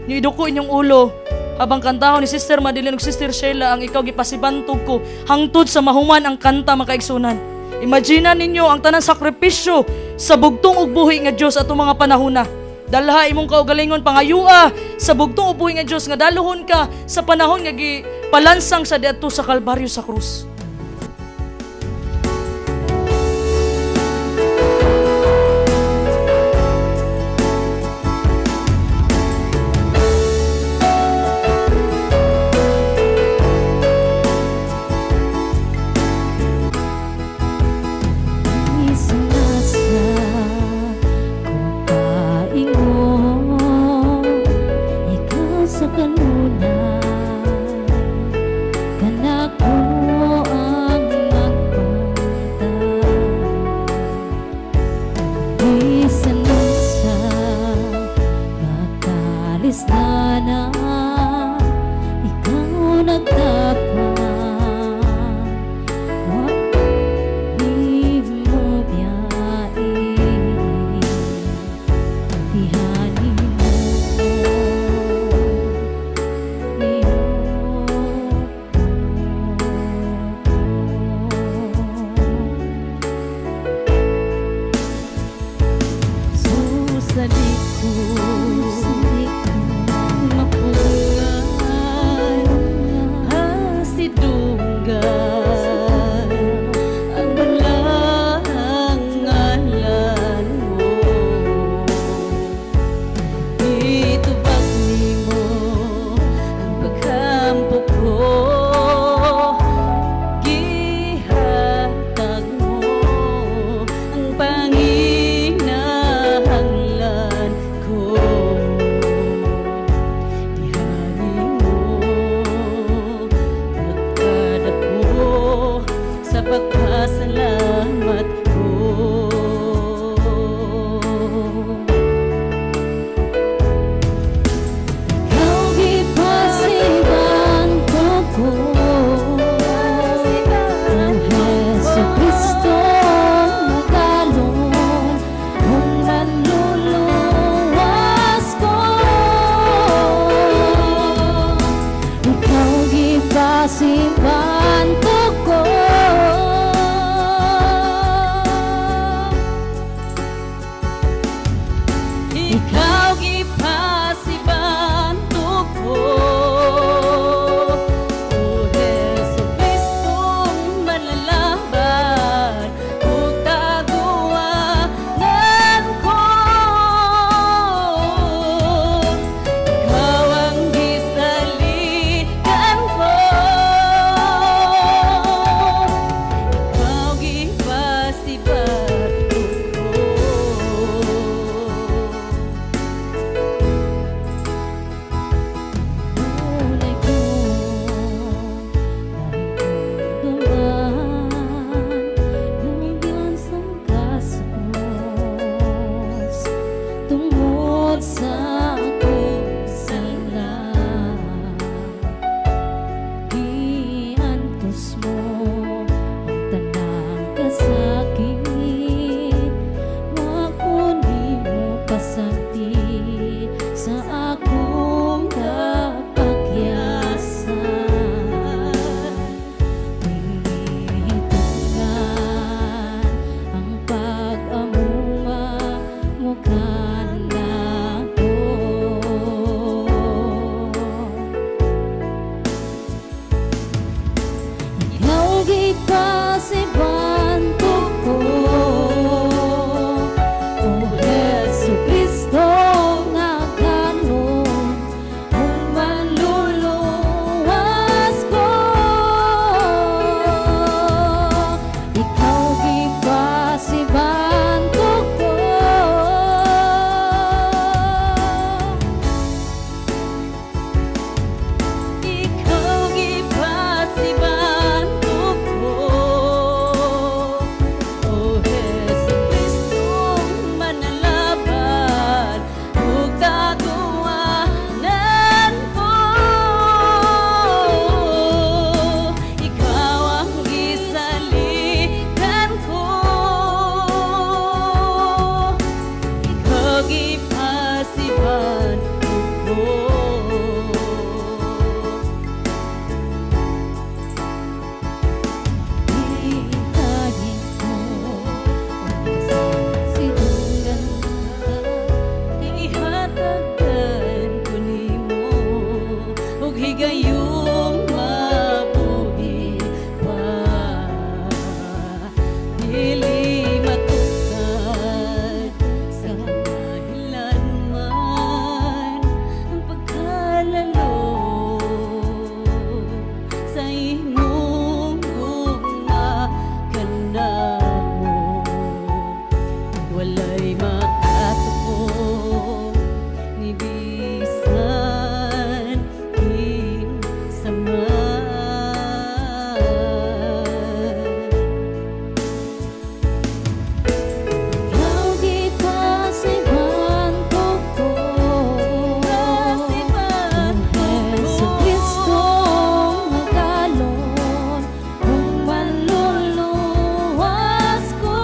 niiduko inyong ulo habang kantahon ni Sister Madeline ug Sister Sheila ang ikaw gipasibantog ko hangtod sa mahuman ang kanta makaigsunan. Imagine ninyo ang tanang sakripisyo sa bugtong ug buhi nga Dios atong mga panahona. Dalha imong kaugalingon pangayua sa bugtong ug buhi nga Dios nga daluhon ka sa panahon nga gipalansang sa didto sa Kalbaryo sa krus. gayong mabuhi pa, dili matukad sa kailanman ang pagkalalo sa imong gugma kanamo. Walay makatupo ni bisan kinsaman. Ikaw gipasiban ko, Hesus Kristo magalon kung manluluwas ko.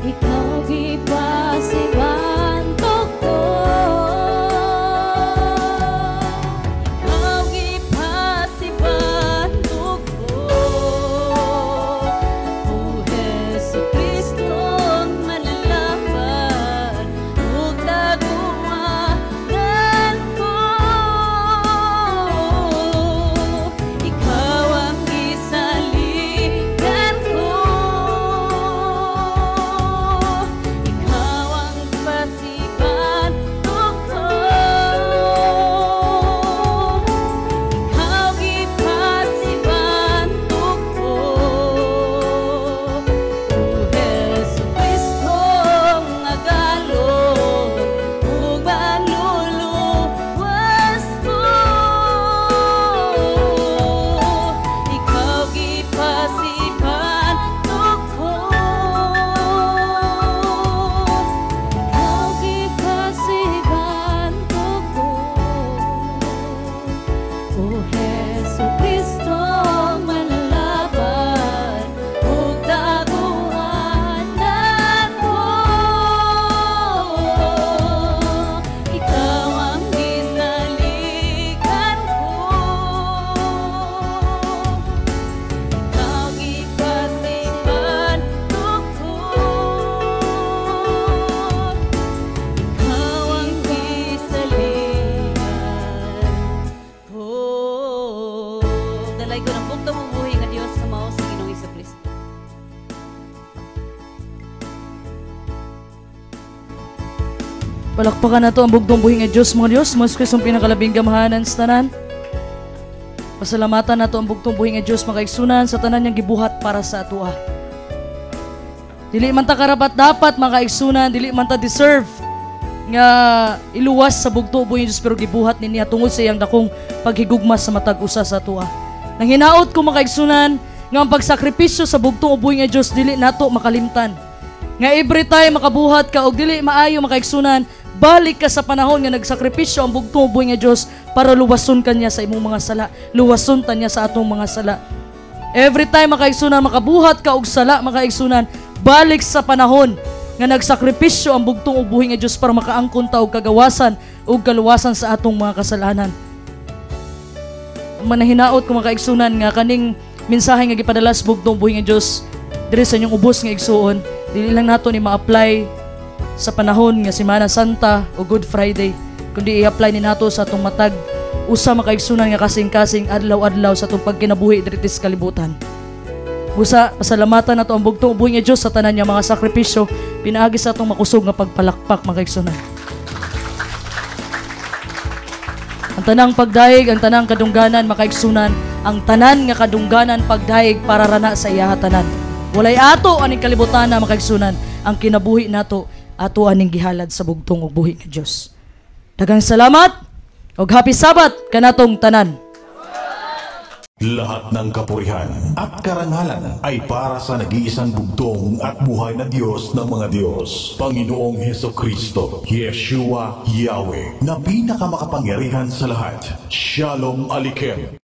Ikaw gipasiban ko, ikaw gipasiban ko, o Hesus Kristo manlalaban ug daguanan ko. Ikaw ang gisaligan ko, ikaw ang pasiban ko, ikaw gipasiban ko, o Hesus Kristo nga galon ug manluluwas ko. Ikaw gipasiban ko, ikaw gipasiban ko, o Hesus Kristo manlalaban ug daguanan ko. Ikaw ang gisaligan ko, ikaw gipasiban ko, ikaw ang gisaligan ko. Dalay ko ng bugtong mong buhi nga Dios sa mao sa Ginoong Jesucristo. Palakpakan nato ang bugtong buhi nga Dios, mga Dios, mga Kristong pinakalabing gamahanan sa tanan. Pasalamatan nato ang bugtong buhi nga Dios, mga kaigsunan, sa tanan niyang gibuhat para sa atoa. Dili man ta karapat dapat, mga kaigsunan, dili man ta deserve nga iluwas sa bugtong buhi nga Dios, pero gibuhat ni niya tungod sa iyang dakong paghigugma sa matag usa sa atoa. Nang hinaot ko, mga kaigsunan, nga ang pagsakripisyo sa bugtong buhi nga Dios dili nato makalimtan. Nga every time makabuhat ka og dili maayo, mga kaigsunan, balik ka sa panahon nga nagsakripisyo ang bugtong buhi nga Dios para luwason kanya sa imong mga sala, luwason ta niya sa atong mga sala. Every time, mga kaigsunan, makabuhat ka og sala, mga kaigsunan, balik sa panahon nga nagsakripisyo ang bugtong buhi nga Dios para makaangkon ta og kagawasan ug kaluwasan sa atong mga kasalanan. Manahinaot ko, mga kaigsunan, nga kaning mensahe nga gipadala sa bugtong buhi nga Dios diri sa inyong ubos nga igsuon, dili lang nato ni ma-apply sa panahon nga Semana Santa o Good Friday, kundi i-apply ni nato sa atong matag usa, mga kaigsunan, nga kasing-kasing adlaw-adlaw sa atong pagkinabuhi diri sa kalibutan. Busa, pasalamatan nato ang bugtong buhi nga Dios sa tanan niya mga sakripisyo pinaagi sa atong makusog nga pagpalakpak, mga kaigsunan. Ang tanang pagdaig, ang tanang kadungganan, mga kaigsunan, ang tanan nga kadungganan pagdaig para rana sa iya tanan. Walay ato aning kalibutan na, mga kaigsunan, ang kinabuhi nato ato aning gihalad sa bugtong ug buhi nga Dios. Daghang salamat ug happy Sabat kanatong tanan. Lahat ng kapurihan at karangalan ay para sa nag-iisang bugtong at buhay na Diyos ng mga Diyos, Panginoong Hesukristo, Yeshua Yahweh, na pinakamakapangyarihan sa lahat. Shalom Aleichem.